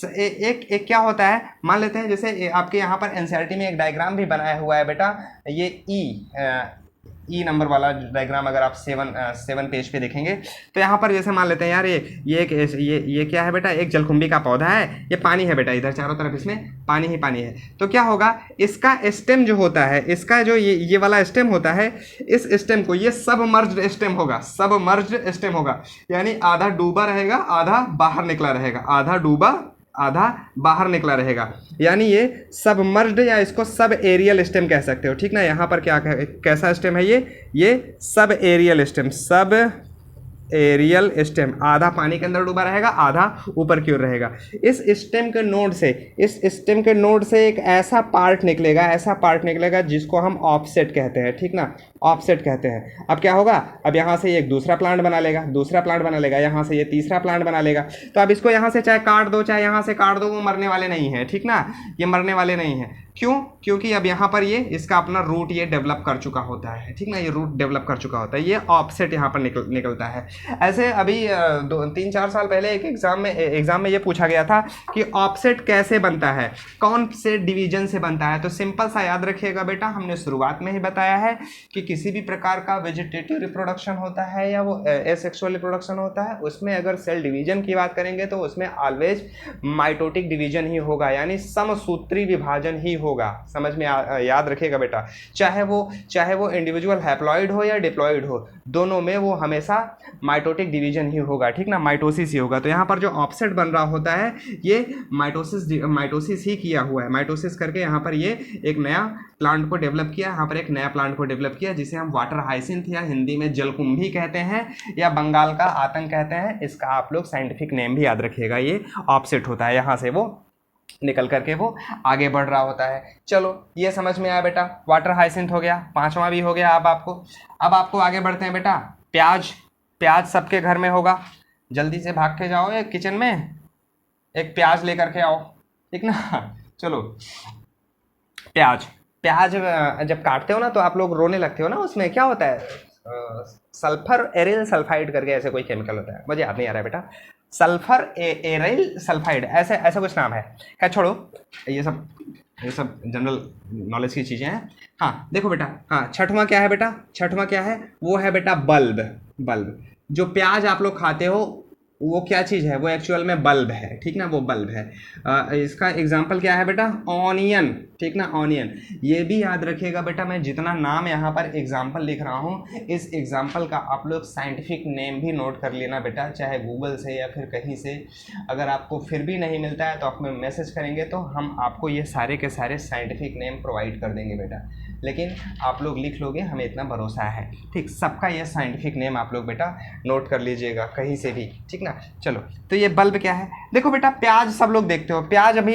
एक क्या होता है, मान लेते हैं जैसे आपके यहाँ पर एनसीईआरटी में एक डायग्राम भी बनाया हुआ है बेटा, ये ई नंबर वाला डायग्राम अगर आप 7 पेज पे देखेंगे तो यहाँ पर जैसे मान लेते हैं यार ये क्या है बेटा, एक जलकुंभी का पौधा है, ये पानी है बेटा, इधर चारों तरफ इसमें पानी ही पानी है। तो क्या होगा, इसका स्टेम जो होता है, इसका जो ये वाला स्टेम होता है, इस स्टेम को ये सबमर्ज्ड स्टेम होगा, सबमर्ज्ड स्टेम होगा, यानी आधा डूबा रहेगा आधा बाहर निकला रहेगा, आधा डूबा आधा बाहर निकला रहेगा, यानी ये सबमर्ज्ड या इसको सब एरियल स्टेम कह सकते हो, ठीक ना। यहाँ पर कैसा स्टेम है ये सब एरियल स्टेम, सब एरियल स्टेम, आधा पानी के अंदर डूबा रहेगा आधा ऊपर की ओर रहेगा। इस स्टेम के नोड से एक ऐसा पार्ट निकलेगा जिसको हम ऑफसेट कहते हैं, ठीक ना, ऑफसेट कहते हैं। अब क्या होगा, अब यहाँ से ये एक दूसरा प्लांट बना लेगा, यहाँ से ये तीसरा प्लांट बना लेगा। तो अब इसको यहाँ से चाहे काट दो चाहे यहाँ से काट दो, वो मरने वाले नहीं है, ठीक ना, ये मरने वाले नहीं है। क्यों, क्योंकि अब यहाँ पर ये इसका अपना रूट ये डेवलप कर चुका होता है, ठीक ना, ये रूट डेवलप कर चुका होता है, ये ऑफसेट यहाँ पर निकलता है। ऐसे अभी 3-4 साल पहले एक एग्जाम में ये पूछा गया था कि ऑफसेट कैसे बनता है, कौन से डिवीजन से बनता है। तो सिंपल सा याद रखिएगा बेटा, हमने शुरुआत में ही बताया है कि किसी भी प्रकार का वेजिटेटिव रिप्रोडक्शन होता है या वो एसेक्सुअल रिप्रोडक्शन होता है, उसमें अगर सेल डिवीजन की बात करेंगे तो उसमें ऑलवेज माइटोटिक डिवीजन ही होगा, यानी समसूत्री विभाजन ही होगा। समझ में याद रखिएगा बेटा, चाहे वो इंडिविजुअल हैप्लॉइड हो या डिप्लॉइड हो, दोनों में वो हमेशा माइटोटिक डिवीजन ही होगा, ठीक ना, माइटोसिस ही होगा। तो यहाँ पर जो ऑफसेट बन रहा होता है ये माइटोसिस ही किया हुआ है, माइटोसिस करके यहाँ पर ये एक नया प्लांट को डेवलप किया, यहाँ पर एक नया प्लांट को डेवलप किया जिसे हम वाटर हाइसिंथ या हिंदी में जलकुंभी कहते हैं या बंगाल का आतंक कहते हैं। इसका आप लोग साइंटिफिक नेम भी याद रखिएगा, ये ऑफसेट होता है, यहाँ से वो निकल करके वो आगे बढ़ रहा होता है। चलो ये समझ में आया बेटा, वाटर हाइसिंथ हो गया, 5वां भी हो गया। अब आपको आगे बढ़ते हैं बेटा। प्याज सबके घर में होगा, जल्दी से भाग के जाओ एक किचन में, एक प्याज लेकर के आओ, ठीक ना। चलो, प्याज जब काटते हो ना तो आप लोग रोने लगते हो ना, उसमें क्या होता है, सल्फर एरिल सल्फाइड करके ऐसे कोई केमिकल होता है, मुझे याद नहीं आ रहा है बेटा, सल्फर एरिल सल्फाइड ऐसा कुछ नाम है। क्या छोड़ो, ये सब जनरल नॉलेज की चीज़ें हैं। हाँ देखो बेटा, हाँ छठवां क्या है बेटा, छठवां क्या है, वो है बेटा बल्ब। जो प्याज आप लोग खाते हो वो क्या चीज़ है, वो एक्चुअल में बल्ब है, ठीक ना, वो बल्ब है। इसका एग्जाम्पल क्या है बेटा, ऑनियन, ठीक ना, ऑनियन। ये भी याद रखिएगा बेटा, मैं जितना नाम यहाँ पर एग्जाम्पल लिख रहा हूँ, इस एग्जाम्पल का आप लोग साइंटिफिक नेम भी नोट कर लेना बेटा, चाहे गूगल से या फिर कहीं से। अगर आपको फिर भी नहीं मिलता है तो आप हमें मैसेज करेंगे तो हम आपको ये सारे के सारे साइंटिफिक नेम प्रोवाइड कर देंगे बेटा, लेकिन आप लोग लिख लोगे, हमें इतना भरोसा है, ठीक। सबका ये साइंटिफिक नेम आप लोग बेटा नोट कर लीजिएगा कहीं से भी, ठीक ना। चलो, तो ये बल्ब क्या है, देखो बेटा प्याज सब लोग देखते हो, प्याज अभी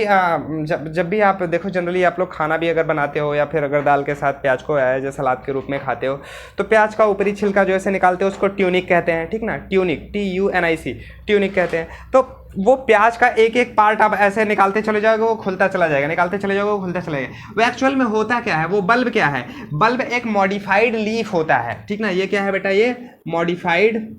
जब भी आप देखो, जनरली आप लोग खाना भी अगर बनाते हो या फिर अगर दाल के साथ प्याज को एज ए सलाद के रूप में खाते हो, तो प्याज का ऊपरी छिलका जो ऐसे निकालते हो उसको ट्यूनिक कहते हैं, ठीक ना, ट्यूनिक, TUNIC, ट्यूनिक कहते हैं। तो वो प्याज का एक एक पार्ट आप ऐसे निकालते चले जाओगे, वो खुलता चला जाएगा, निकालते चले जाओगे, वो खुलता चला जाएगा। वो एक्चुअल में होता क्या है, वो बल्ब क्या है, बल्ब एक मॉडिफाइड लीफ होता है, ठीक ना। ये क्या है बेटा, ये मॉडिफाइड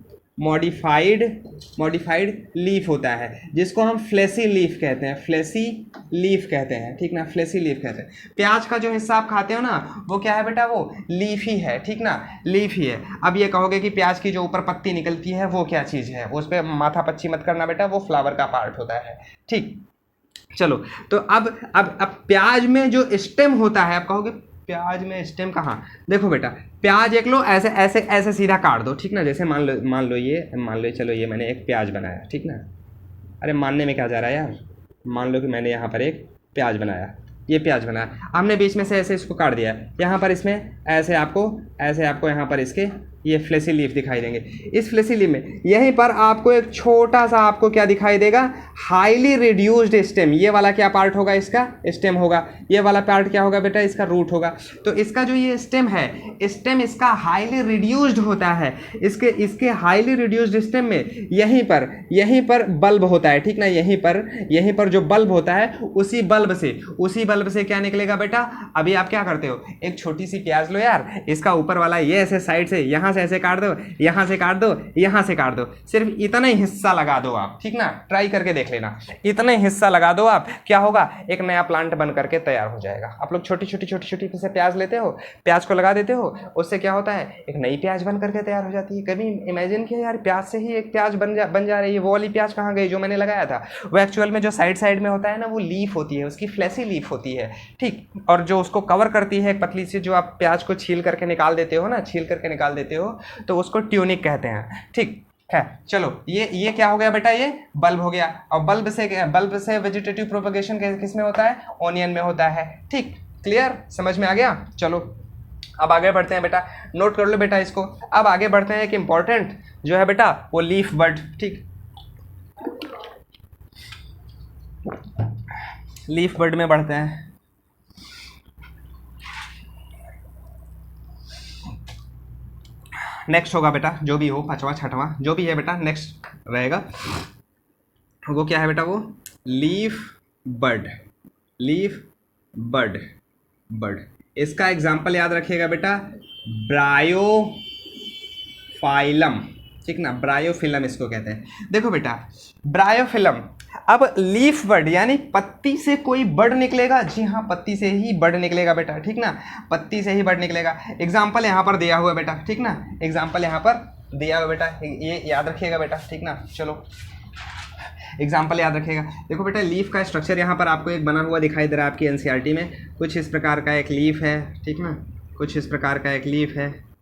लीफ होता है, जिसको हम फ्लेसी लीफ कहते हैं, ठीक ना, फ्लेसी लीफ कहते हैं। प्याज का जो हिस्सा आप खाते हो ना, वो क्या है बेटा, वो लीफ ही है, ठीक ना, लीफ ही है। अब ये कहोगे कि प्याज की जो ऊपर पत्ती निकलती है वो क्या चीज़ है, उस पर माथा पच्ची मत करना बेटा, वो फ्लावर का पार्ट होता है, ठीक। चलो, तो अब प्याज में जो स्टेम होता है, आप कहोगे प्याज में स्टेम कहाँ, देखो बेटा, प्याज एक लो ऐसे सीधा काट दो, ठीक ना। जैसे मान लो चलो ये मैंने एक प्याज बनाया, ठीक ना। अरे मानने में क्या जा रहा है यार, मान लो कि मैंने यहाँ पर एक प्याज बनाया, ये प्याज बनाया, हमने बीच में से ऐसे इसको काट दिया, यहाँ पर इसमें ऐसे आपको यहाँ पर इसके ये फ्लेसी लीफ दिखाई देंगे। इस फ्लेसी लीफ में यहीं पर आपको एक छोटा सा आपको क्या दिखाई देगा, हाईली रिड्यूस्ड स्टेम। ये वाला क्या पार्ट होगा, इसका स्टेम होगा। ये वाला पार्ट क्या होगा बेटा, इसका रूट होगा। तो इसका जो ये स्टेम है, स्टेम इसका हाईली रिड्यूस्ड होता है। इसके हाईली रिड्यूस्ड स्टेम में यहीं पर बल्ब होता है, ठीक ना। यहीं पर जो बल्ब होता है, उसी बल्ब से क्या निकलेगा बेटा। अभी आप क्या करते हो, एक छोटी सी प्याज लो यार, इसका ऊपर वाला ये ऐसे साइड से यहाँ से ऐसे काट दो, यहाँ से काट दो, यहाँ से काट दो, सिर्फ इतना ही हिस्सा लगा दो आप, ठीक ना। ट्राई करके देख लेना, इतना ही हिस्सा लगा दो आप, क्या होगा, एक नया प्लांट बन करके तैयार हो जाएगा। आप लोग छोटी छोटी से प्याज लेते हो, प्याज को लगा देते हो, उससे क्या होता है, एक नई प्याज बन करके तैयार हो जाती है। कभी इमेजिन किया यार, प्याज से ही एक प्याज बन जा रही है। वो वाली प्याज कहाँ गई जो मैंने लगाया था, वो एक्चुअल में जो साइड में होता है ना, वो लीफ होती है, उसकी फ्लैसी लीफ होती है, ठीक। और जो उसको कवर करती है एक पतली सी, जो आप प्याज को छील करके निकाल देते हो ना, तो उसको ट्यूनिक कहते हैं, ठीक है। चलो ये क्या हो गया बेटा, ये बल्ब हो गया। और बल्ब से वेजिटेटिव प्रोपगेशन किस में होता है, ऑनियन में होता है, ठीक। क्लियर, समझ में आ गया। चलो अब आगे बढ़ते हैं बेटा, नोट कर लो बेटा इसको। अब आगे बढ़ते हैं, एक इंपॉर्टेंट जो है बेटा वो लीफ बड, ठीक। लीफ बड में बढ़ते हैं। नेक्स्ट होगा बेटा, जो भी हो, पांचवा छठवां जो भी है बेटा, नेक्स्ट रहेगा वो क्या है बेटा, वो लीफ बड। इसका एग्जाम्पल याद रखिएगा बेटा, ब्रायोफाइलम, ठीक ना। ब्रायोफिलम इसको कहते हैं। देखो बेटा, ब्रायोफिलम, अब लीफ बड यानी पत्ती से कोई बड निकलेगा, जी हाँ, पत्ती से ही बड निकलेगा बेटा, ठीक ना, पत्ती से ही बड निकलेगा। एग्जाम्पल यहाँ पर दिया हुआ है बेटा, ठीक ना, एग्जाम्पल यहाँ पर दिया हुआ बेटा, ये याद रखिएगा बेटा, ठीक ना। चलो एग्जाम्पल याद रखिएगा। देखो बेटा, लीफ का स्ट्रक्चर यहाँ पर आपको एक बना हुआ दिखाई दे रहा है आपकी एनसीईआरटी में। कुछ इस प्रकार का एक लीफ है, ठीक ना, कुछ इस प्रकार का एक लीफ है।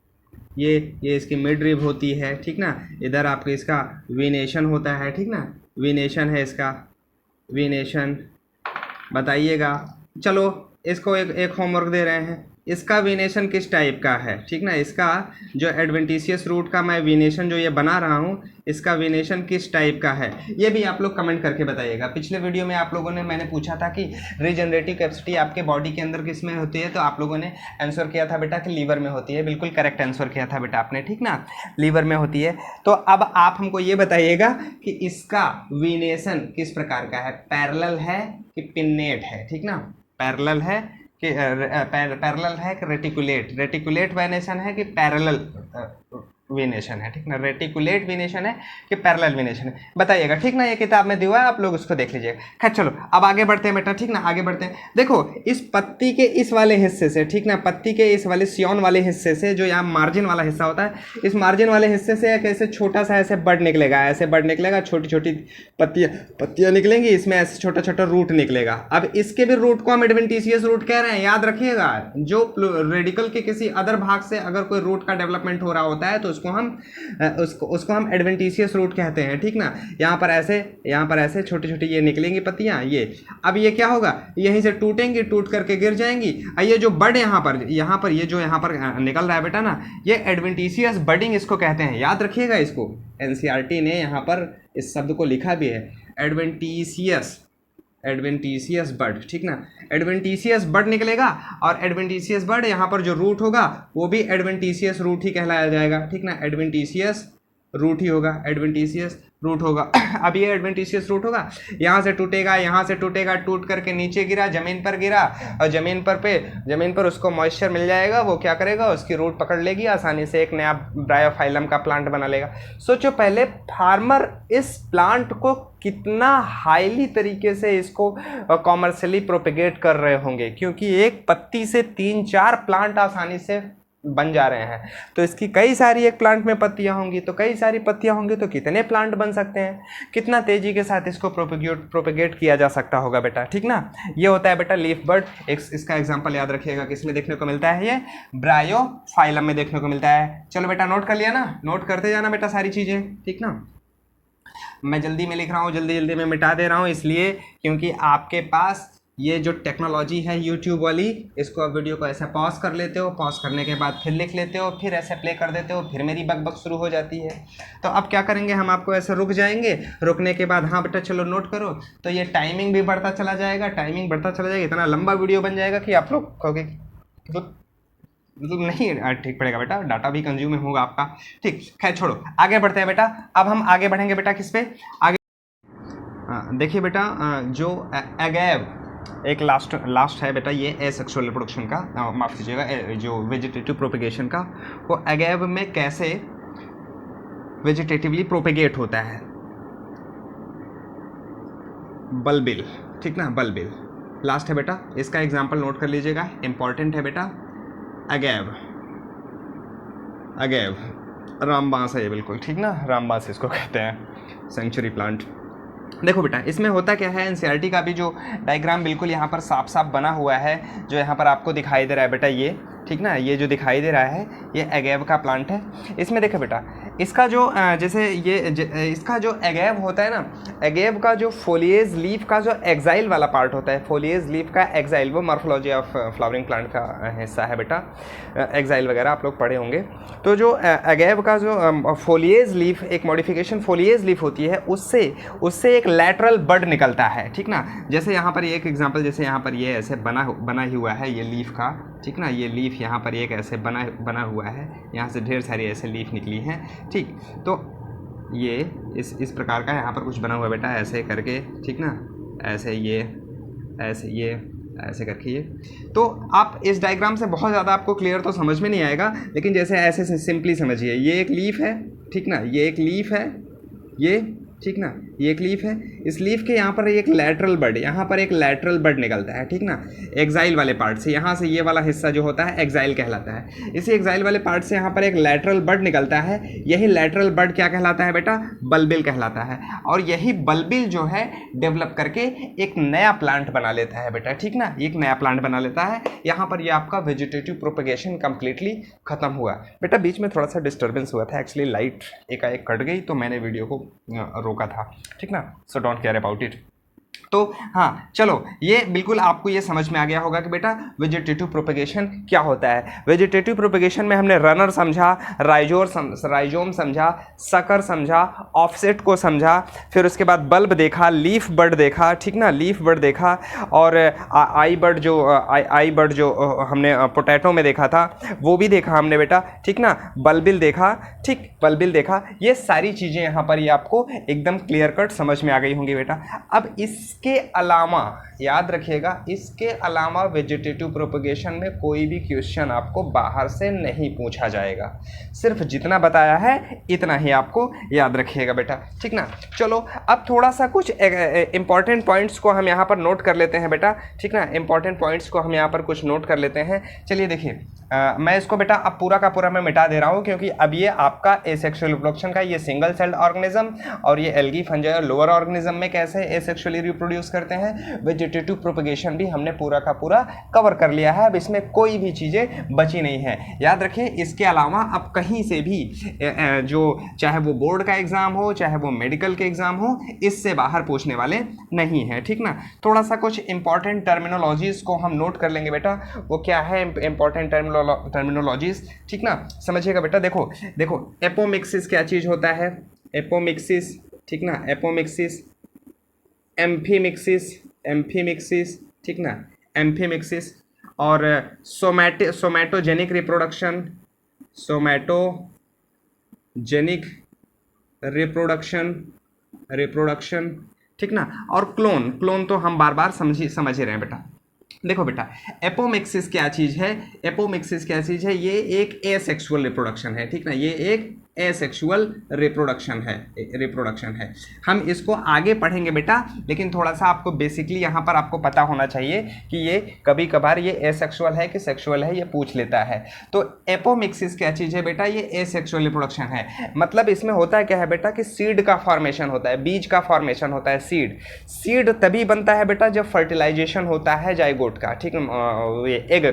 ये इसकी मिड रिब होती है, ठीक ना। इधर आपके इसका वीनेशन होता है, ठीक ना, वीनेशन है इसका, वीनेशन बताइएगा। चलो इसको एक होमवर्क दे रहे हैं, इसका वीनेशन किस टाइप का है, ठीक ना। इसका जो एडवेंटिशियस रूट का मैं वीनेशन जो ये बना रहा हूँ, इसका वीनेशन किस टाइप का है, ये भी आप लोग कमेंट करके बताइएगा। पिछले वीडियो में आप लोगों ने, मैंने पूछा था कि रीजनरेटिव कैपेसिटी आपके बॉडी के अंदर किस में होती है, तो आप लोगों ने आंसर किया था बेटा कि लीवर में होती है। बिल्कुल करेक्ट आंसर किया था बेटा आपने, ठीक ना, लीवर में होती है। तो अब आप हमको ये बताइएगा कि इसका वीनेशन किस प्रकार का है, पैरेलल है कि पिन्नेट है, ठीक ना, पैरेलल है कि रेटिकुलेट वेनेशन है कि पैरेलल वेनेशन है, ठीक ना, रेटिकुलेट वेनेशन है कि पैरेलल वेनेशन है, बताइएगा, ठीक ना। ये किताब में दिया है, आप लोग उसको देख लीजिएगा। खैर चलो अब आगे बढ़ते हैं बेटा, ठीक ना, आगे बढ़ते हैं। देखो इस पत्ती के इस वाले हिस्से से, ठीक ना, पत्ती के इस वाले सियोन वाले हिस्से से, जो यहाँ मार्जिन वाला हिस्सा होता है, इस मार्जिन वाले हिस्से से एक ऐसे छोटा सा ऐसे बड निकलेगा, ऐसे बड निकलेगा, छोटी छोटी पत्तियाँ निकलेंगी, इसमें ऐसे छोटा छोटा रूट निकलेगा। अब इसके भी रूट को हम एडवेंटिशियस रूट कह रहे हैं, याद रखिएगा। जो रेडिकल के किसी अदर भाग से अगर कोई रूट का डेवलपमेंट हो रहा होता है, तो उसको हम एडवेंटिशियस रूट कहते हैं, ठीक ना। यहाँ पर ऐसे छोटी छोटी ये निकलेंगी पत्तियाँ, ये अब ये क्या होगा, यहीं से टूटेंगी, टूट करके गिर जाएंगी। ये जो बड यहाँ पर ये जो यहाँ पर निकल रहा है बेटा ना, ये एडवेंटिशियस बडिंग इसको कहते हैं, याद रखिएगा इसको। एनसीईआरटी ने यहाँ पर इस शब्द को लिखा भी है, एडवेंटिशियस बड, ठीक ना। एडवेंटिशियस बड निकलेगा, और एडवेंटिशियस बड यहाँ पर जो रूट होगा वो भी एडवेंटिशियस रूट ही कहलाया जाएगा, ठीक ना, एडवेंटिशियस रूट ही होगा, एडवेंटिशियस रूट होगा। अब ये एडवेंटिशियस रूट होगा, यहाँ से टूटेगा, टूट करके नीचे गिरा, जमीन पर गिरा, और जमीन पर उसको मॉइस्चर मिल जाएगा, वो क्या करेगा, उसकी रूट पकड़ लेगी, आसानी से एक नया ब्रायोफाइलम का प्लांट बना लेगा। सोचो पहले फार्मर इस प्लांट को कितना हाईली तरीके से इसको कॉमर्शियली प्रोपेगेट कर रहे होंगे, क्योंकि एक पत्ती से 3-4 प्लांट आसानी से बन जा रहे हैं। तो इसकी कई सारी एक प्लांट में पत्तियां होंगी, तो कई सारी पत्तियां होंगी तो कितने प्लांट बन सकते हैं, कितना तेजी के साथ इसको प्रोपेगेट किया जा सकता होगा बेटा, ठीक ना। ये होता है बेटा लीफ बर्ड। इसका एग्जांपल याद रखिएगा, किसमें देखने को मिलता है, ये ब्रायोफाइलम में देखने को मिलता है। चलो बेटा नोट कर लिया ना, नोट करते जाना बेटा सारी चीज़ें, ठीक ना। मैं जल्दी में लिख रहा हूँ, जल्दी में मिटा दे रहा हूँ, इसलिए क्योंकि आपके पास ये जो टेक्नोलॉजी है यूट्यूब वाली, इसको आप वीडियो को ऐसे पॉज कर लेते हो, पॉज करने के बाद फिर लिख लेते हो, फिर ऐसे प्ले कर देते हो, फिर मेरी बकबक शुरू हो जाती है। तो अब क्या करेंगे, हम आपको ऐसे रुक जाएंगे, रुकने के बाद हाँ बेटा चलो नोट करो, तो ये टाइमिंग भी बढ़ता चला जाएगा, टाइमिंग बढ़ता चला जाएगा, इतना लंबा वीडियो बन जाएगा कि आप लोग कहोगे मतलब नहीं ठीक पड़ेगा बेटा, डाटा भी कंज्यूम होगा आपका। ठीक, खैर छोड़ो, आगे बढ़ते हैं बेटा। अब हम आगे बढ़ेंगे बेटा किस पे, आगे देखिए बेटा, जो अगैव एक लास्ट है बेटा, ये एसेक्सुअल रिप्रोडक्शन का, माफ़ कीजिएगा, जो वेजिटेटिव प्रोपेगेशन का, वो अगैव में कैसे वेजिटेटिवली प्रोपेगेट होता है। बल्बिल, ठीक ना, बल्बिल लास्ट है बेटा, इसका एग्जाम्पल नोट कर लीजिएगा, इंपॉर्टेंट है बेटा। अगैव, अगैव रामबांस है ये बिल्कुल, ठीक ना, रामबांस इसको कहते हैं, सेंचुरी प्लांट। देखो बेटा, इसमें होता क्या है, एनसीईआरटी का भी जो डायग्राम बिल्कुल यहाँ पर साफ साफ बना हुआ है, जो यहाँ पर आपको दिखाई दे रहा है बेटा, ये ठीक ना, ये जो दिखाई दे रहा है ये अगैव का प्लांट है। इसमें देखो बेटा, इसका जो जैसे ये इसका जो अगैव होता है ना, अगैव का जो फोलिएज लीफ का जो एक्साइल वाला पार्ट होता है, फोलिएज लीफ का एक्साइल, वो मॉर्फोलॉजी ऑफ फ्लावरिंग प्लांट का हिस्सा है बेटा, एक्साइल वगैरह आप लोग पढ़े होंगे। तो जो अगैव का जो फोलिएज लीफ, एक मॉडिफिकेशन फोलिएज लीफ होती है, उससे एक लैटरल बड निकलता है, ठीक ना। जैसे यहाँ पर एक एग्जांपल, जैसे यहाँ पर ये ऐसे बना ही हुआ है ये लीफ का, ठीक ना, ये लीफ यहाँ पर एक ऐसे बना हुआ है, यहाँ से ढेर सारी ऐसे लीफ निकली हैं, ठीक। तो ये इस प्रकार का यहाँ पर कुछ बना हुआ है बेटा, ऐसे करके, ठीक ना, ऐसे ये ऐसे करके ये। तो आप इस डायग्राम से बहुत ज़्यादा आपको क्लियर तो समझ में नहीं आएगा, लेकिन जैसे ऐसे सिंपली समझिए, ये एक लीफ है, ठीक ना, ये एक लीफ है, ये ठीक ना, ये एक लीफ है, इस लीफ के यहाँ पर एक लैटरल बड, यहाँ पर एक लैटरल बड निकलता है, ठीक ना, एक्साइल वाले पार्ट से, यहाँ से ये वाला हिस्सा जो होता है एक्साइल कहलाता है। इसी एक्साइल वाले पार्ट से यहाँ पर एक लैटरल बड निकलता है, यही लैटरल बड क्या कहलाता है बेटा, बल्बिल कहलाता है। और यही बल्बिल जो है डेवलप करके एक नया प्लांट बना लेता है बेटा, ठीक ना, एक नया प्लांट बना लेता है। यहाँ पर ये आपका वेजिटेटिव प्रोपेगेशन कंप्लीटली खत्म हुआ बेटा। बीच में थोड़ा सा डिस्टर्बेंस हुआ था, एक्चुअली लाइट एकाएक कट गई, तो मैंने वीडियो को रोका था, ठीक ना, so don't care about it. तो हाँ चलो, ये बिल्कुल आपको ये समझ में आ गया होगा कि बेटा वेजिटेटिव प्रोपेगेशन क्या होता है। वेजिटेटिव प्रोपेगेशन में हमने रनर समझा, राइजोम समझा, सकर समझा, ऑफसेट को समझा, फिर उसके बाद बल्ब देखा, लीफ बर्ड देखा, ठीक ना, लीफ बर्ड देखा, और आई बर्ड जो हमने पोटैटो में देखा था वो भी देखा हमने बेटा, ठीक ना, बल्बिल देखा, ठीक, बल्बिल देखा। ये सारी चीज़ें यहाँ पर ये आपको एकदम क्लियर कट समझ में आ गई होंगी बेटा। अब इसके अलावा याद रखिएगा, इसके अलावा वेजिटेटिव प्रोपेगेशन में कोई भी क्वेश्चन आपको बाहर से नहीं पूछा जाएगा, सिर्फ जितना बताया है इतना ही आपको याद रखिएगा बेटा, ठीक ना। चलो अब थोड़ा सा कुछ इंपॉर्टेंट पॉइंट्स को हम यहाँ पर नोट कर लेते हैं बेटा, ठीक ना, इंपॉर्टेंट पॉइंट्स को हम यहाँ पर कुछ नोट कर लेते हैं। चलिए देखिए, मैं इसको बेटा अब पूरा का पूरा मैं मिटा दे रहा हूँ, क्योंकि अब ये आपका एसेक्सुअल रिप्रोडक्शन का ये सिंगल सेल्ड ऑर्गेनिज्म और ये एल्गी, फंजाई और लोअर ऑर्गेनिज्म में कैसे एसेक्सुअली रिप्रोड्यूस करते हैं, वेजिटेटिव प्रोपेगेशन भी हमने पूरा का पूरा कवर कर लिया है। अब इसमें कोई भी चीज़ें बची नहीं है, याद रखिए। इसके अलावा अब कहीं से भी जो चाहे वो बोर्ड का एग्ज़ाम हो, चाहे वो मेडिकल के एग्ज़ाम हो, इससे बाहर पूछने वाले नहीं है, ठीक ना। थोड़ा सा कुछ इंपॉर्टेंट टर्मिनोलॉजीज़ को हम नोट कर लेंगे बेटा, वो क्या है इंपॉर्टेंट टर्मिनोलॉजीज़, ठीक ना, समझिएगा बेटा। देखो एपोमिक्सिस क्या चीज़ होता है, एपोमिक्सिस, ठीक ना, एपोमिक्सिस, एम्फीमिक्सिस, ठीक ना, एम्फीमिक्सिस, और सोमैटोजेनिक रिप्रोडक्शन, ठीक ना, और क्लोन तो हम बार बार समझ ही रहे हैं बेटा। देखो बेटा, एपोमिक्सिस क्या चीज़ है, एपोमिक्सिस क्या चीज़ है, ये एक एसेक्सुअल रिप्रोडक्शन है, ठीक ना, ये एक एसेक्सुअल रिप्रोडक्शन है। हम इसको आगे पढ़ेंगे बेटा, लेकिन थोड़ा सा आपको बेसिकली यहाँ पर आपको पता होना चाहिए कि ये कभी कभार ये एसेक्सुअल है कि सेक्सुअल है, ये पूछ लेता है। तो एपोमिक्सिस क्या चीज़ है बेटा, ये एसेक्सुअल रिप्रोडक्शन है। मतलब इसमें होता क्या है बेटा कि सीड का फॉर्मेशन होता है, बीज का फॉर्मेशन होता है। सीड तभी बनता है बेटा जब फर्टिलाइजेशन होता है जाइगोट का, ठीक, ये एग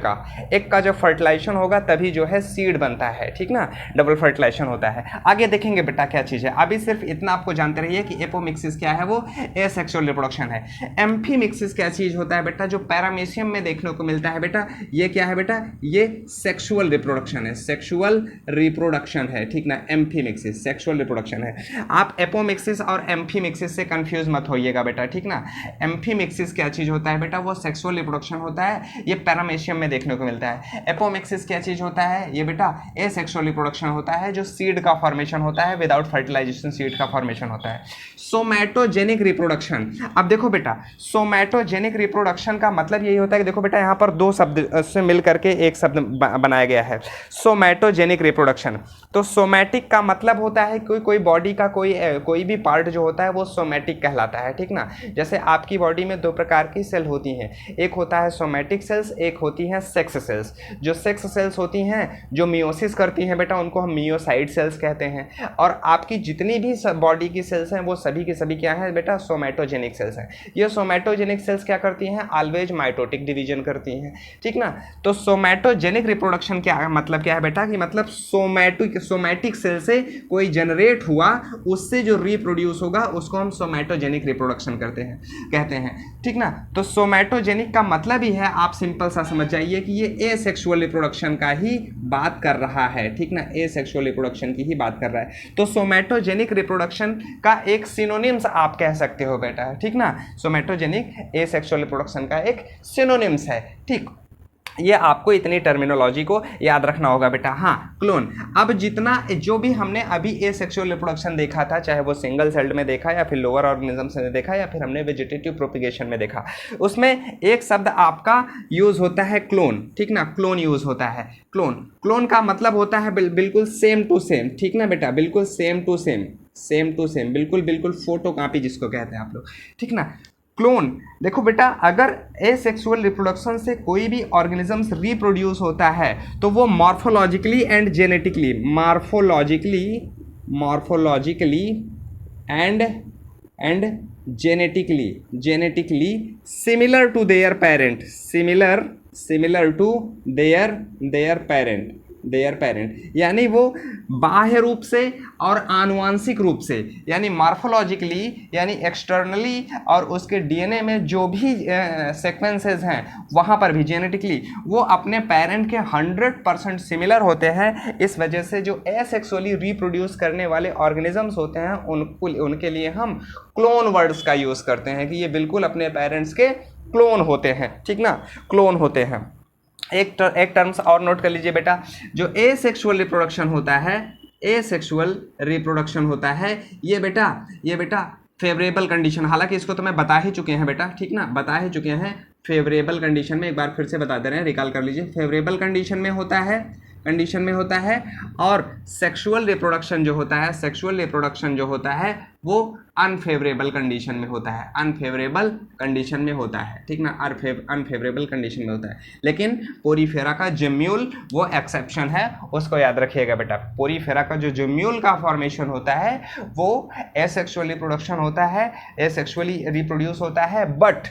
का जब फर्टिलाइजेशन होगा तभी जो है सीड बनता है, ठीक ना, डबल फर्टिलाइजेशन होता है। होता है। आगे देखेंगे बेटा क्या चीज़ है, अभी सिर्फ इतना आपको जानते रहिए कि एपोमिक्सिस क्या है, वो एसेक्सुअल रिप्रोडक्शन है। एम्फीमिक्सिस क्या चीज़ होता है बेटा, जो पैरामीशियम में देखने को मिलता है बेटा, ये क्या है बेटा, ये सेक्सुअल रिप्रोडक्शन है, सेक्सुअल रिप्रोडक्शन है, ठीक ना। एम्फीमिक्सिस सेक्सुअल रिप्रोडक्शन है। आप एपोमिक्सिस और एम्फीमिक्सिस से कंफ्यूज मत होइएगा बेटा, ठीक ना। एम्फीमिक्सिस क्या चीज़ होता है बेटा, वो सेक्सुअल रिप्रोडक्शन होता है, ये पैरामीशियम में देखने को मिलता है। एपोमिक्सिस क्या चीज़ होता है, ये बेटा एसेक्सुअल रिप्रोडक्शन होता है, जो सीड का फॉर्मेशन होता है, विदाउट फर्टिलाइजेशन सीड का फॉर्मेशन होता है। सोमैटोजेनिक रिप्रोडक्शन, अब देखो बेटा सोमैटोजेनिक रिप्रोडक्शन का मतलब यही होता है कि देखो बेटा यहाँ पर दो शब्द से मिल करके एक शब्द बनाया गया है, सोमैटोजेनिक रिप्रोडक्शन। तो सोमैटिक का मतलब होता है कोई बॉडी का कोई भी पार्ट जो होता है वो सोमैटिक कहलाता है, ठीक ना। जैसे आपकी बॉडी में दो प्रकार की सेल होती हैं, एक होता है सोमैटिक सेल्स, एक होती हैं सेक्स सेल्स। जो सेक्स सेल्स होती हैं जो मियोसिस करती हैं बेटा, उनको हम मियोसाइट सेल्स कहते हैं। और आपकी जितनी भी बॉडी की सेल्स हैं वो सभी के सभी क्या है बेटा, सोमैटोजेनिक सेल्स हैं। ये सोमैटोजेनिक सेल्स क्या करती हैं, ऑलवेज माइटोटिक डिवीजन करती हैं, ठीक ना। तो सोमैटोजेनिक रिप्रोडक्शन क्या मतलब क्या है बेटा, कि मतलब सोमैटिक सेल से कोई जनरेट हुआ, उससे जो रिप्रोड्यूस होगा उसको हम सोमैटोजेनिक रिप्रोडक्शन कहते हैं, ठीक ना। तो सोमैटोजेनिक का मतलब ही है, आप सिंपल सा समझ जाइए कि ये एसेक्सुअल रिप्रोडक्शन का ही बात कर रहा है, ठीक ना, एसेक्सुअल रिप्रोडक्शन की ही बात कर रहा है। तो सोमैटोजेनिक रिप्रोडक्शन का एक सिनोनिम्स आप कह सकते हो बेटा, ठीक ना। सोमैटोजेनिक एसेक्सुअल रिप्रोडक्शन का एक सिनोनिम्स है, ठीक। ये आपको इतनी टर्मिनोलॉजी को याद रखना होगा बेटा। हाँ, क्लोन, अब जितना जो भी हमने अभी एसेक्सुअल रिप्रोडक्शन देखा था, चाहे वो सिंगल सेल्ड में देखा या फिर लोअर ऑर्गेनिज्म में देखा या फिर हमने वेजिटेटिव प्रोपिगेशन में देखा, उसमें एक शब्द आपका यूज होता है क्लोन, ठीक ना। क्लोन यूज होता है, क्लोन का मतलब होता है बिल्कुल सेम टू सेम, ठीक ना बेटा, बिल्कुल सेम टू सेम, बिल्कुल फोटो कॉपी जिसको कहते हैं आप लोग, ठीक ना। क्लोन, देखो बेटा अगर एसेक्सुअल रिप्रोडक्शन से कोई भी ऑर्गेनिजम्स रिप्रोड्यूस होता है तो वो morphologically and genetically and genetically similar to their parent, similar to their parent, यानी वो बाह्य रूप से और आनुवांशिक रूप से, यानी मॉर्फोलॉजिकली यानी एक्सटर्नली, और उसके डीएनए में जो भी सीक्वेंसेस हैं वहाँ पर भी जेनेटिकली वो अपने पेरेंट के 100% सिमिलर होते हैं। इस वजह से जो एसेक्सुअली रिप्रोड्यूस करने वाले ऑर्गेनिजम्स होते हैं उनके लिए हम क्लोन वर्ड्स का यूज़ करते हैं कि ये बिल्कुल अपने पेरेंट्स के क्लोन होते हैं, ठीक ना, क्लोन होते हैं। एक टर्म्स और नोट कर लीजिए बेटा, जो एसेक्सुअल रिप्रोडक्शन होता है ये बेटा फेवरेबल कंडीशन, हालांकि इसको तो मैं बता ही चुके हैं बेटा, ठीक ना, बता ही चुके हैं। फेवरेबल कंडीशन में एक बार फिर से बता दे रहे हैं, रिकॉल कर लीजिए। फेवरेबल कंडीशन में होता है और सेक्सुअल रिप्रोडक्शन जो होता है वो अनफेवरेबल कंडीशन में होता है, ठीक ना, अनफेवरेबल कंडीशन में होता है। लेकिन पोरीफेरा का जिम्यूल वो एक्सेप्शन है, उसको याद रखिएगा बेटा। पोरीफेरा का जो जिम्यूल का फॉर्मेशन होता है वो एसेक्सुअल रिप्रोडक्शन होता है, एसेक्सुअली रिप्रोड्यूस होता है, बट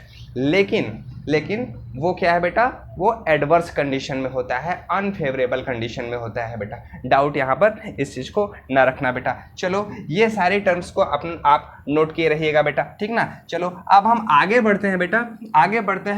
लेकिन वो क्या है बेटा, वो एडवर्स कंडीशन में होता है, अनफेवरेबल कंडीशन में होता है बेटा। डाउट यहाँ पर इस चीज़ को ना रखना बेटा। चलो ये सारे टर्म्स को आप नोट किए रहिएगा बेटा, ठीक ना। चलो अब हम आगे बढ़ते हैं बेटा,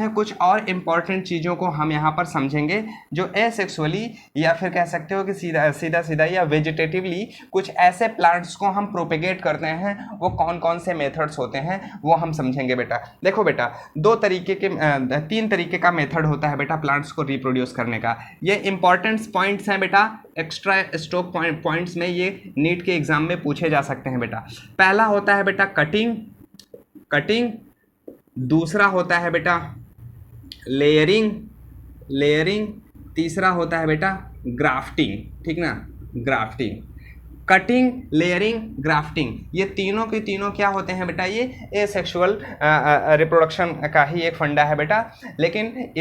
कुछ और इम्पॉर्टेंट चीज़ों को हम यहाँ पर समझेंगे जो एसेक्सुअली या फिर कह सकते हो कि सीधा या वेजिटेटिवली कुछ ऐसे प्लांट्स को हम प्रोपेगेट करते हैं, वो कौन कौन से मेथड्स होते हैं वो हम समझेंगे बेटा। देखो बेटा 3 तरीके का मेथड होता है बेटा प्लांट्स को रिप्रोड्यूस करने का। ये इंपॉर्टेंट पॉइंट्स हैं बेटा, एक्स्ट्रा स्टॉक पॉइंट्स में ये नीट के एग्जाम में पूछे जा सकते हैं बेटा। पहला होता है बेटा कटिंग, दूसरा होता है बेटा लेयरिंग, तीसरा होता है बेटा ग्राफ्टिंग, ठीक ना, ग्राफ्टिंग। कटिंग, लेयरिंग, ग्राफ्टिंग, ये तीनों के तीनों क्या होते हैं बेटा, ये एसेक्सुअल रिप्रोडक्शन का ही एक फंडा है बेटा। लेकिन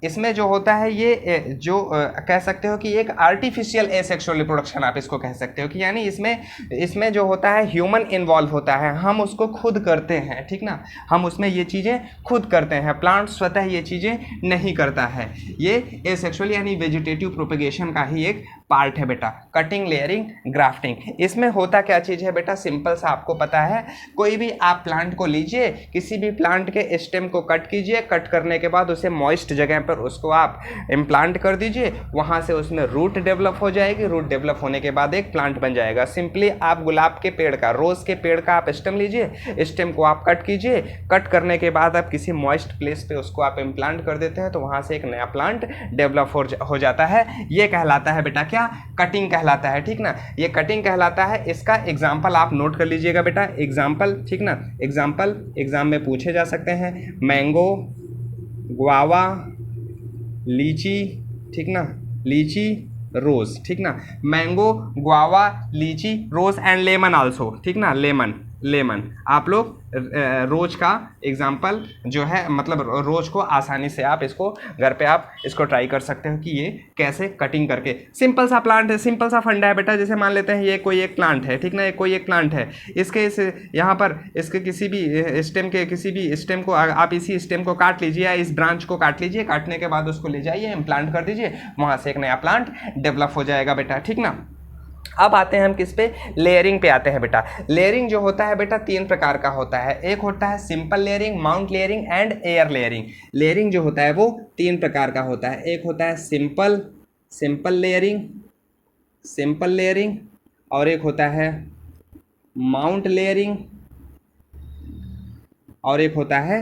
इसमें जो होता है ये जो कह सकते हो कि एक आर्टिफिशियल एसेक्सुअल रिप्रोडक्शन आप इसको कह सकते हो कि यानी इसमें जो होता है ह्यूमन इन्वॉल्व होता है, हम उसको खुद करते हैं, ठीक ना, हम उसमें ये चीज़ें खुद करते हैं। प्लांट स्वतः ये चीज़ें नहीं करता है। ये एसेक्सुअल यानी वेजिटेटिव प्रोपेगेशन का ही एक पार्ट है बेटा, कटिंग, लेयरिंग, ग्राफ्टिंग। इसमें होता क्या चीज़ है बेटा, सिंपल सा आपको पता है। कोई भी आप प्लांट को लीजिए, किसी भी प्लांट के स्टेम को कट कीजिए, कट करने के बाद उसे मॉइस्ट जगह पर उसको आप इम्प्लांट कर दीजिए, वहाँ से उसमें रूट डेवलप हो जाएगी। रूट डेवलप होने के बाद एक प्लांट बन जाएगा। सिंपली आप गुलाब के पेड़ का, रोज़ के पेड़ का आप स्टेम लीजिए, स्टेम को आप कट कीजिए, कट करने के बाद आप किसी मॉइस्ट प्लेस पे उसको आप इम्प्लांट कर देते हैं, तो वहाँ से एक नया प्लांट डेवलप हो जाता है। ये कहलाता है बेटा क्या, कटिंग कहलाता है, ठीक ना। ये कटिंग कहलाता है। इसका एग्जाम्पल आप नोट कर लीजिएगा बेटा, एग्जाम्पल, ठीक ना। एग्जाम्पल एग्जाम में पूछे जा सकते हैं, मैंगो, गुआवा, लीची, ठीक ना, लीची, रोज़, ठीक ना। मैंगो, गुआवा, लीची, रोज़ एंड लेमन आल्सो, ठीक ना, लेमन आप लोग रोज़ का एग्जाम्पल जो है, मतलब रोज़ को आसानी से आप इसको घर पे आप इसको ट्राई कर सकते हो कि ये कैसे कटिंग करके। सिंपल सा प्लांट है, सिंपल सा फंडा है बेटा। जैसे मान लेते हैं ये कोई एक प्लांट है, ठीक ना, ये कोई एक प्लांट है, इसके इस यहाँ पर इसके किसी भी स्टेम के किसी भी स्टेम को आप इसी स्टेम को काट लीजिए या इस ब्रांच को काट लीजिए, काटने के बाद उसको ले जाइए, इम्प्लांट कर दीजिए, वहाँ से एक नया प्लांट डेवलप हो जाएगा बेटा, ठीक ना। अब आते हैं हम किस पे, लेयरिंग पे आते हैं बेटा। लेयरिंग जो होता है बेटा 3 प्रकार का होता है। एक होता है simple layering, mount layering and air layering. Layering जो होता है वो 3 प्रकार का होता है। एक होता है सिंपल लेयरिंग, और एक होता है माउंट लेयरिंग, और एक होता है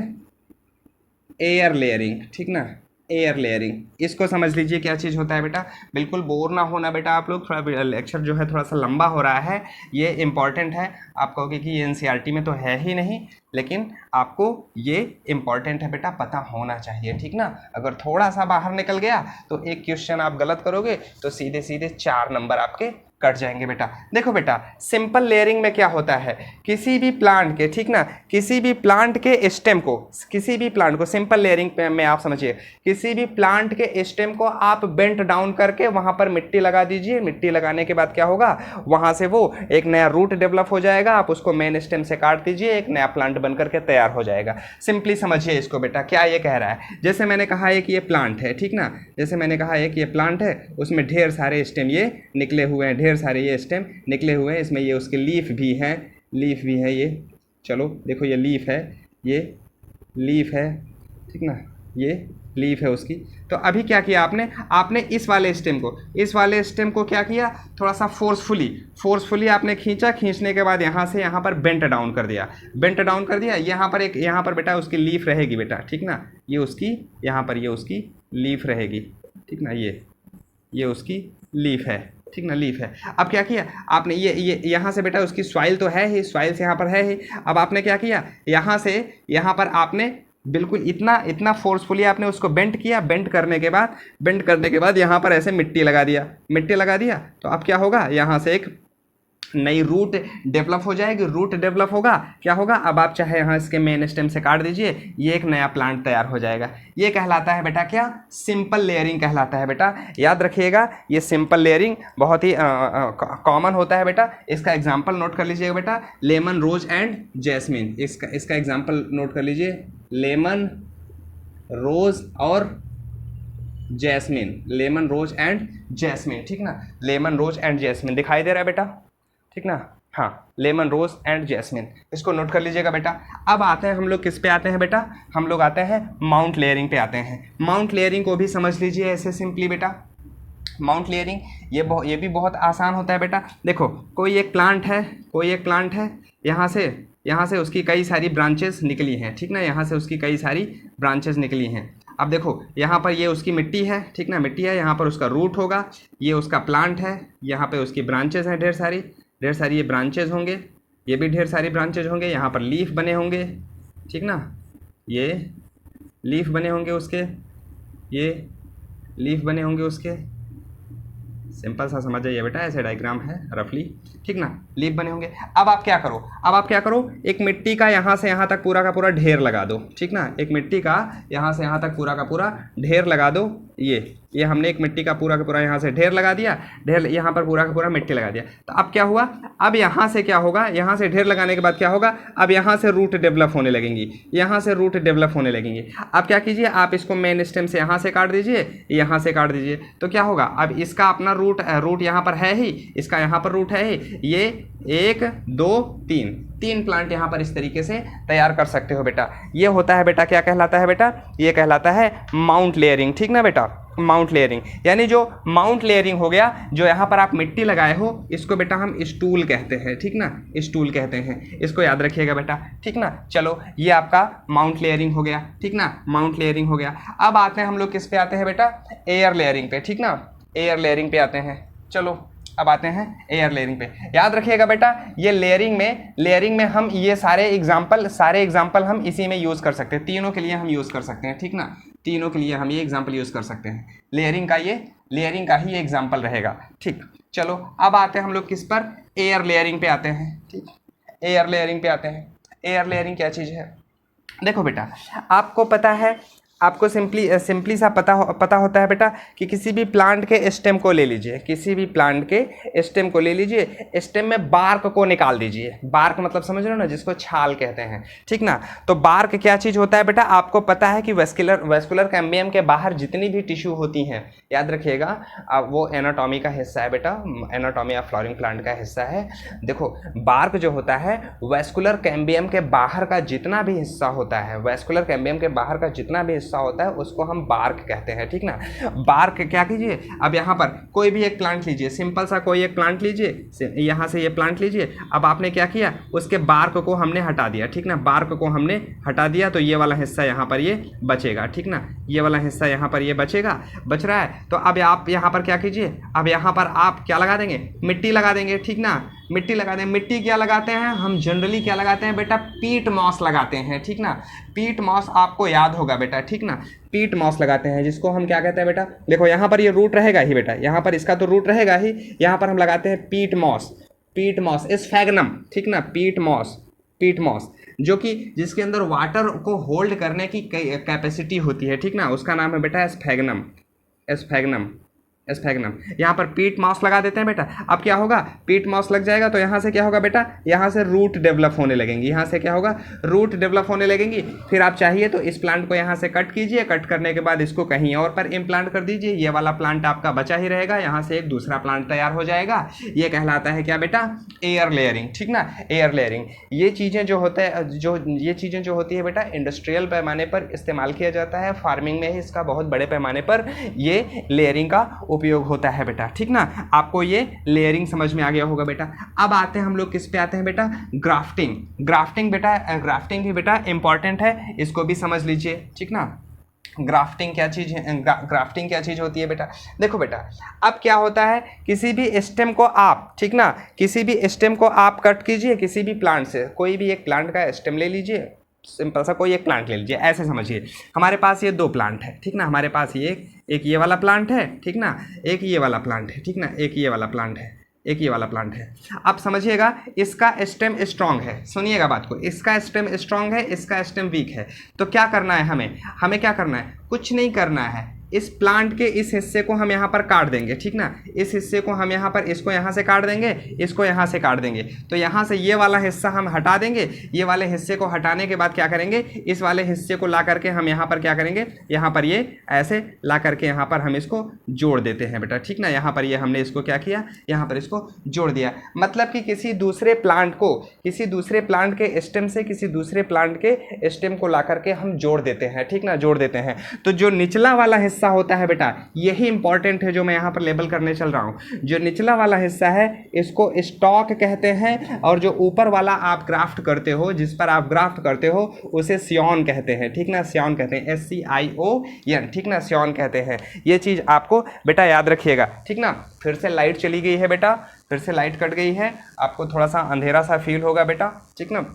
एयर लेयरिंग, ठीक ना, एयर लेयरिंग। इसको समझ लीजिए क्या चीज़ होता है बेटा। बिल्कुल बोर ना होना बेटा आप लोग, थोड़ा लेक्चर जो है थोड़ा सा लंबा हो रहा है, ये इम्पॉर्टेंट है। आप कहोगे कि ये एनसीईआरटी में तो है ही नहीं, लेकिन आपको ये इम्पॉर्टेंट है बेटा, पता होना चाहिए, ठीक ना। अगर थोड़ा सा बाहर निकल गया तो एक क्वेश्चन आप गलत करोगे तो सीधे सीधे 4 नंबर आपके कट जाएंगे बेटा। देखो बेटा, सिंपल लेयरिंग में क्या होता है, किसी भी प्लांट के, ठीक ना, किसी भी प्लांट के स्टेम को, किसी भी प्लांट को सिंपल लेयरिंग पे में आप समझिए, किसी भी प्लांट के स्टेम को आप बेंट डाउन करके वहां पर मिट्टी लगा दीजिए। मिट्टी लगाने के बाद क्या होगा, वहां से वो एक नया रूट डेवलप हो जाएगा। आप उसको मेन स्टेम से काट दीजिए, एक नया प्लांट बन करके तैयार हो जाएगा। सिंपली समझिए इसको बेटा, क्या ये कह रहा है। जैसे मैंने कहा है कि ये प्लांट है, ठीक ना, जैसे मैंने कहा है कि ये प्लांट है, उसमें ढेर सारे स्टेम ये निकले हुए हैं, ढेर सारे ये स्टेम निकले हुए हैं। इसमें ये उसके लीफ भी है ये, चलो देखो ये लीफ है, ये लीफ है, ठीक ना, ये लीफ है उसकी। तो अभी क्या किया आपने इस वाले स्टेम को क्या किया, थोड़ा सा फोर्सफुली आपने खींचा। खींचने के बाद यहाँ से यहाँ पर बेंट डाउन कर दिया। यहाँ पर बेटा उसकी लीफ रहेगी बेटा, ठीक ना, ये उसकी यहाँ पर ये उसकी लीफ रहेगी, ठीक ना, ये उसकी लीफ है, ठीक ना, लीफ है। अब क्या किया आपने, ये यहाँ से बेटा उसकी सॉइल तो है ही, सॉइल से यहाँ पर है ही। अब आपने क्या किया, यहाँ से यहाँ पर आपने बिल्कुल इतना फोर्सफुली आपने उसको बेंट किया। बेंट करने के बाद यहाँ पर ऐसे मिट्टी लगा दिया। तो अब क्या होगा, यहाँ से एक नई रूट डेवलप हो जाएगी। रूट डेवलप होगा, क्या होगा, अब आप चाहे यहाँ इसके मेन स्टेम से काट दीजिए, ये एक नया प्लांट तैयार हो जाएगा। ये कहलाता है बेटा क्या, सिंपल लेयरिंग कहलाता है बेटा। याद रखिएगा, ये सिंपल लेयरिंग बहुत ही कॉमन होता है बेटा। इसका एग्जाम्पल नोट कर लीजिएगा बेटा, लेमन, रोज एंड जैस्मिन। इसका एग्जाम्पल नोट कर लीजिए, लेमन, रोज और jasmine, lemon, rose and jasmine, ठीक ना, लेमन, रोज एंड जैस्मिन दिखाई दे रहा है बेटा, ठीक ना, हाँ, लेमन, रोज एंड जैस्मिन, इसको नोट कर लीजिएगा बेटा। अब आते हैं हम लोग किस पे आते हैं बेटा, हम लोग आते हैं माउंट लेयरिंग पे आते हैं। माउंट लेयरिंग को भी समझ लीजिए ऐसे सिंपली बेटा। माउंट लेयरिंग ये भी बहुत आसान होता है बेटा। देखो कोई एक प्लांट है, यहाँ से उसकी कई सारी ब्रांचेस निकली हैं, ठीक ना, यहाँ से उसकी कई सारी ब्रांचेस निकली हैं। अब देखो यहाँ पर ये उसकी मिट्टी है, ठीक ना, मिट्टी है, यहाँ पर उसका रूट होगा, ये उसका प्लांट है, यहाँ पे उसकी ब्रांचेस हैं, ढेर सारी ये ब्रांचेज होंगे, ये भी ढेर सारी ब्रांचेज होंगे, यहाँ पर लीफ बने होंगे, ठीक ना, ये लीफ बने होंगे उसके, सिंपल सा समझ जाइए बेटा, ऐसे डायग्राम है रफली, ठीक ना, लीफ बने होंगे। अब आप क्या करो, एक मिट्टी का यहाँ से यहाँ तक पूरा का पूरा ढेर लगा दो, ठीक ना, एक मिट्टी का यहाँ से यहाँ तक पूरा का पूरा ढेर लगा दो। ये हमने एक मिट्टी का पूरा यहाँ से ढेर लगा दिया, यहाँ पर पूरा का पूरा मिट्टी लगा दिया। तो अब क्या हुआ, अब यहाँ से क्या होगा, यहाँ से ढेर लगाने के बाद क्या होगा, अब यहाँ से रूट डेवलप होने लगेंगी, अब क्या कीजिए, आप इसको मेन स्टेम से यहाँ से काट दीजिए, तो क्या होगा, अब इसका अपना रूट रूट यहाँ पर है ही, इसका यहाँ पर रूट है ही, ये 1 2 3 प्लांट यहाँ पर इस तरीके से तैयार कर सकते हो बेटा। ये होता है बेटा, क्या कहलाता है बेटा, ये कहलाता है माउंट लेयरिंग, ठीक ना बेटा, माउंट लेयरिंग। यानी जो माउंट लेयरिंग हो गया, जो यहाँ पर आप मिट्टी लगाए हो, इसको बेटा हम स्टूल कहते हैं, ठीक ना, स्टूल कहते हैं, इसको याद रखिएगा बेटा, ठीक ना। चलो ये आपका माउंट लेयरिंग हो गया, ठीक ना, माउंट लेयरिंग हो गया। अब आते हैं हम लोग किस पे आते हैं बेटा, एयर लेयरिंग पे, ठीक ना, एयर लेयरिंग पे आते हैं। चलो अब आते हैं एयर लेयरिंग पे। याद रखिएगा बेटा, ये लेयरिंग में हम ये सारे एग्जाम्पल हम इसी में यूज़ कर सकते हैं, तीनों के लिए हम यूज़ कर सकते हैं, ठीक ना, तीनों के लिए हम ये एग्जाम्पल यूज़ कर सकते हैं। लेयरिंग का ही एग्जाम्पल रहेगा, ठीक। चलो अब आते हैं हम लोग किस पर, एयर लेयरिंग पे आते हैं, ठीक, एयर लेयरिंग पे आते हैं। एयर लेयरिंग क्या चीज़ है, देखो बेटा, आपको पता है, आपको सिंपली सा पता होता है बेटा कि किसी भी प्लांट के स्टेम को ले लीजिए, किसी भी प्लांट के स्टेम को ले लीजिए, स्टेम में बार्क को निकाल दीजिए। बार्क मतलब समझ रहे हो ना, जिसको छाल कहते हैं, ठीक ना। तो बार्क क्या चीज़ होता है बेटा, आपको पता है कि वेस्कुलर कैम्बियम के बाहर जितनी भी टिश्यू होती हैं, याद रखिएगा, वो एनाटॉमी का हिस्सा है बेटा, एनाटॉमी ऑफ फ्लावरिंग प्लांट का हिस्सा है। देखो बार्क जो होता है, वेस्कुलर कैम्बियम के बाहर का जितना भी हिस्सा होता है, वेस्कुलर कैम्बियम के बाहर का जितना भी होता है उसको हम बार्क कहते हैं, ठीक ना। बार्क क्या कीजिए, अब यहाँ पर कोई भी एक प्लांट लीजिए, सिंपल सा कोई एक प्लांट लीजिए, यहाँ से ये प्लांट लीजिए। अब आपने क्या किया, उसके बार्क को हमने हटा दिया, ठीक ना, बार्क को हमने हटा दिया, तो ये वाला हिस्सा यहाँ पर ये बचेगा, ठीक ना, ये वाला हिस्सा यहाँ पर ये बच रहा है। तो अब आप यहाँ पर क्या कीजिए, अब यहाँ पर आप क्या लगा देंगे, मिट्टी लगा देंगे, ठीक ना, मिट्टी लगा दें। मिट्टी क्या लगाते हैं हम, जनरली क्या लगाते हैं बेटा, पीट मॉस लगाते हैं, ठीक ना, पीट मॉस आपको याद होगा बेटा, ठीक ना, पीट मॉस लगाते हैं, जिसको हम क्या कहते हैं बेटा, देखो यहाँ पर ये रूट रहेगा ही बेटा, यहाँ पर इसका तो रूट रहेगा ही, यहाँ पर हम लगाते हैं पीट मॉस स्फैग्नम, ठीक ना, पीट मॉस जो कि जिसके अंदर वाटर को होल्ड करने की कैपेसिटी होती है, ठीक ना, उसका नाम है बेटा स्फैग्नम। यहाँ पर पीट मॉस लगा देते हैं बेटा। अब क्या होगा, पीट मॉस लग जाएगा तो यहाँ से क्या होगा बेटा, यहाँ से रूट डेवलप होने लगेंगी, यहाँ से क्या होगा, रूट डेवलप होने लगेंगी। फिर आप चाहिए तो इस प्लांट को यहाँ से कट कीजिए, कट करने के बाद इसको कहीं और पर इम्प्लांट कर दीजिए, ये वाला प्लांट आपका बचा ही रहेगा, यहाँ से एक दूसरा प्लांट तैयार हो जाएगा। ये कहलाता है क्या बेटा, एयर लेयरिंग, ठीक ना, एयर लेयरिंग। ये चीज़ें जो होती है बेटा, इंडस्ट्रियल पैमाने पर इस्तेमाल किया जाता है, फार्मिंग में ही इसका बहुत बड़े पैमाने पर ये लेयरिंग का उपयोग होता है बेटा, ठीक ना। आपको ये लेयरिंग समझ में आ गया होगा बेटा। अब आते हैं हम लोग किस पे आते हैं बेटा, ग्राफ्टिंग भी बेटा इंपॉर्टेंट है, इसको भी समझ लीजिए, ठीक ना। ग्राफ्टिंग क्या चीज़ होती है बेटा, देखो बेटा, अब क्या होता है, किसी भी स्टेम को आप, ठीक ना, किसी भी स्टेम को आप कट कीजिए, किसी भी प्लांट से, कोई भी एक प्लांट का स्टेम ले लीजिए, सिंपल सा कोई एक प्लांट ले लीजिए, ऐसे समझिए, हमारे पास ये 2 प्लांट है, ठीक ना, हमारे पास ये एक ये वाला प्लांट है, ठीक ना, एक ये वाला प्लांट है, ठीक ना, एक ये वाला प्लांट है। अब समझिएगा, इसका स्टेम स्ट्रांग है, सुनिएगा बात को, इसका स्टेम स्ट्रांग है, इसका स्टेम वीक है। तो क्या करना है हमें क्या करना है, कुछ नहीं करना है, इस प्लांट के इस हिस्से को हम यहाँ पर काट देंगे, ठीक ना, इस हिस्से को हम यहाँ पर, इसको यहाँ से काट देंगे, इसको यहाँ से काट देंगे। तो यहाँ से ये वाला हिस्सा हम हटा देंगे, ये वाले हिस्से को हटाने के बाद क्या करेंगे, इस वाले हिस्से को ला करके हम यहाँ पर क्या करेंगे, यहाँ पर ये ऐसे ला करके यहाँ पर हम इसको जोड़ देते हैं बेटा, ठीक ना। यहाँ पर ये हमने इसको क्या किया, यहाँ पर इसको जोड़ दिया, मतलब कि किसी दूसरे प्लांट के स्टेम से किसी दूसरे प्लांट के स्टेम को ला करके हम जोड़ देते हैं, ठीक ना, जोड़ देते हैं। तो जो निचला वाला हिस्सा होता है बेटा, यही इंपॉर्टेंट है जो मैं यहाँ पर लेबल करने चल रहा हूँ। जो निचला वाला हिस्सा है इसको स्टॉक कहते हैं, और जो ऊपर वाला आप ग्राफ्ट करते हो, जिस पर आप ग्राफ्ट करते हो, उसे सियॉन कहते हैं, ठीक ना, सियॉन कहते हैं, SCION, ठीक ना, सियॉन कहते हैं। ये चीज़ आपको बेटा याद रखिएगा, ठीक ना। फिर से लाइट चली गई है बेटा, फिर से लाइट कट गई है, आपको थोड़ा सा अंधेरा सा फील होगा बेटा, ठीक ना।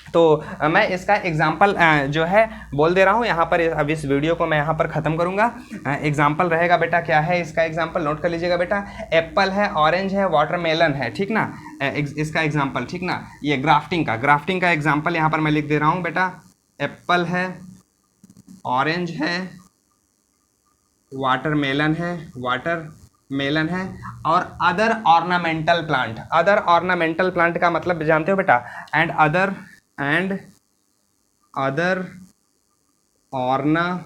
तो मैं इसका एग्जाम्पल जो है बोल दे रहा हूँ यहाँ पर, अब इस वीडियो को मैं यहाँ पर ख़त्म करूँगा। एग्जाम्पल रहेगा बेटा, क्या है इसका एग्जाम्पल, नोट कर लीजिएगा बेटा, एप्पल है, ऑरेंज है, वाटरमेलन है, ठीक ना, इसका एग्जाम्पल, ठीक ना। ये ग्राफ्टिंग का एग्जाम्पल यहाँ पर मैं लिख दे रहा हूँ बेटा, एप्पल है, ऑरेंज है, वाटरमेलन है और अदर ऑर्नामेंटल प्लांट का मतलब जानते हो बेटा, and other ornamental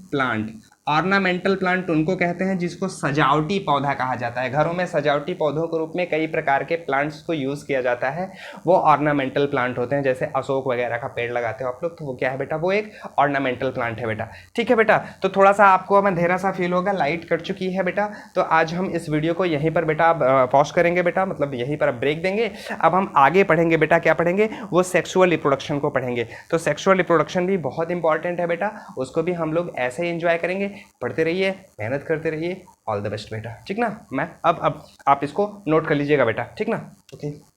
plant. Ornamental plant उनको कहते हैं जिसको सजावटी पौधा कहा जाता है। घरों में सजावटी पौधों के रूप में कई प्रकार के प्लांट्स को यूज़ किया जाता है, वो ऑर्नामेंटल प्लांट होते हैं। जैसे अशोक वगैरह का पेड़ लगाते हो आप लोग, तो वो क्या है बेटा, वो एक ऑर्नामेंटल प्लांट है बेटा। ठीक है बेटा, तो थोड़ा सा आपको अब अंधेरा सा फील होगा, लाइट कट चुकी है बेटा, तो आज हम इस वीडियो को यहीं पर बेटा पॉज करेंगे बेटा, मतलब यहीं पर ब्रेक देंगे। अब हम आगे पढ़ेंगे बेटा, क्या पढ़ेंगे, वो सेक्सुअल रिप्रोडक्शन को पढ़ेंगे। तो सेक्सुअल रिप्रोडक्शन भी बहुत इंपॉर्टेंट है बेटा, उसको भी हम लोग ऐसे ही एंजॉय करेंगे। पढ़ते रहिए, मेहनत करते रहिए, ऑल द बेस्ट बेटा, ठीक ना। मैं अब आप इसको नोट कर लीजिएगा बेटा, ठीक ना। ओके।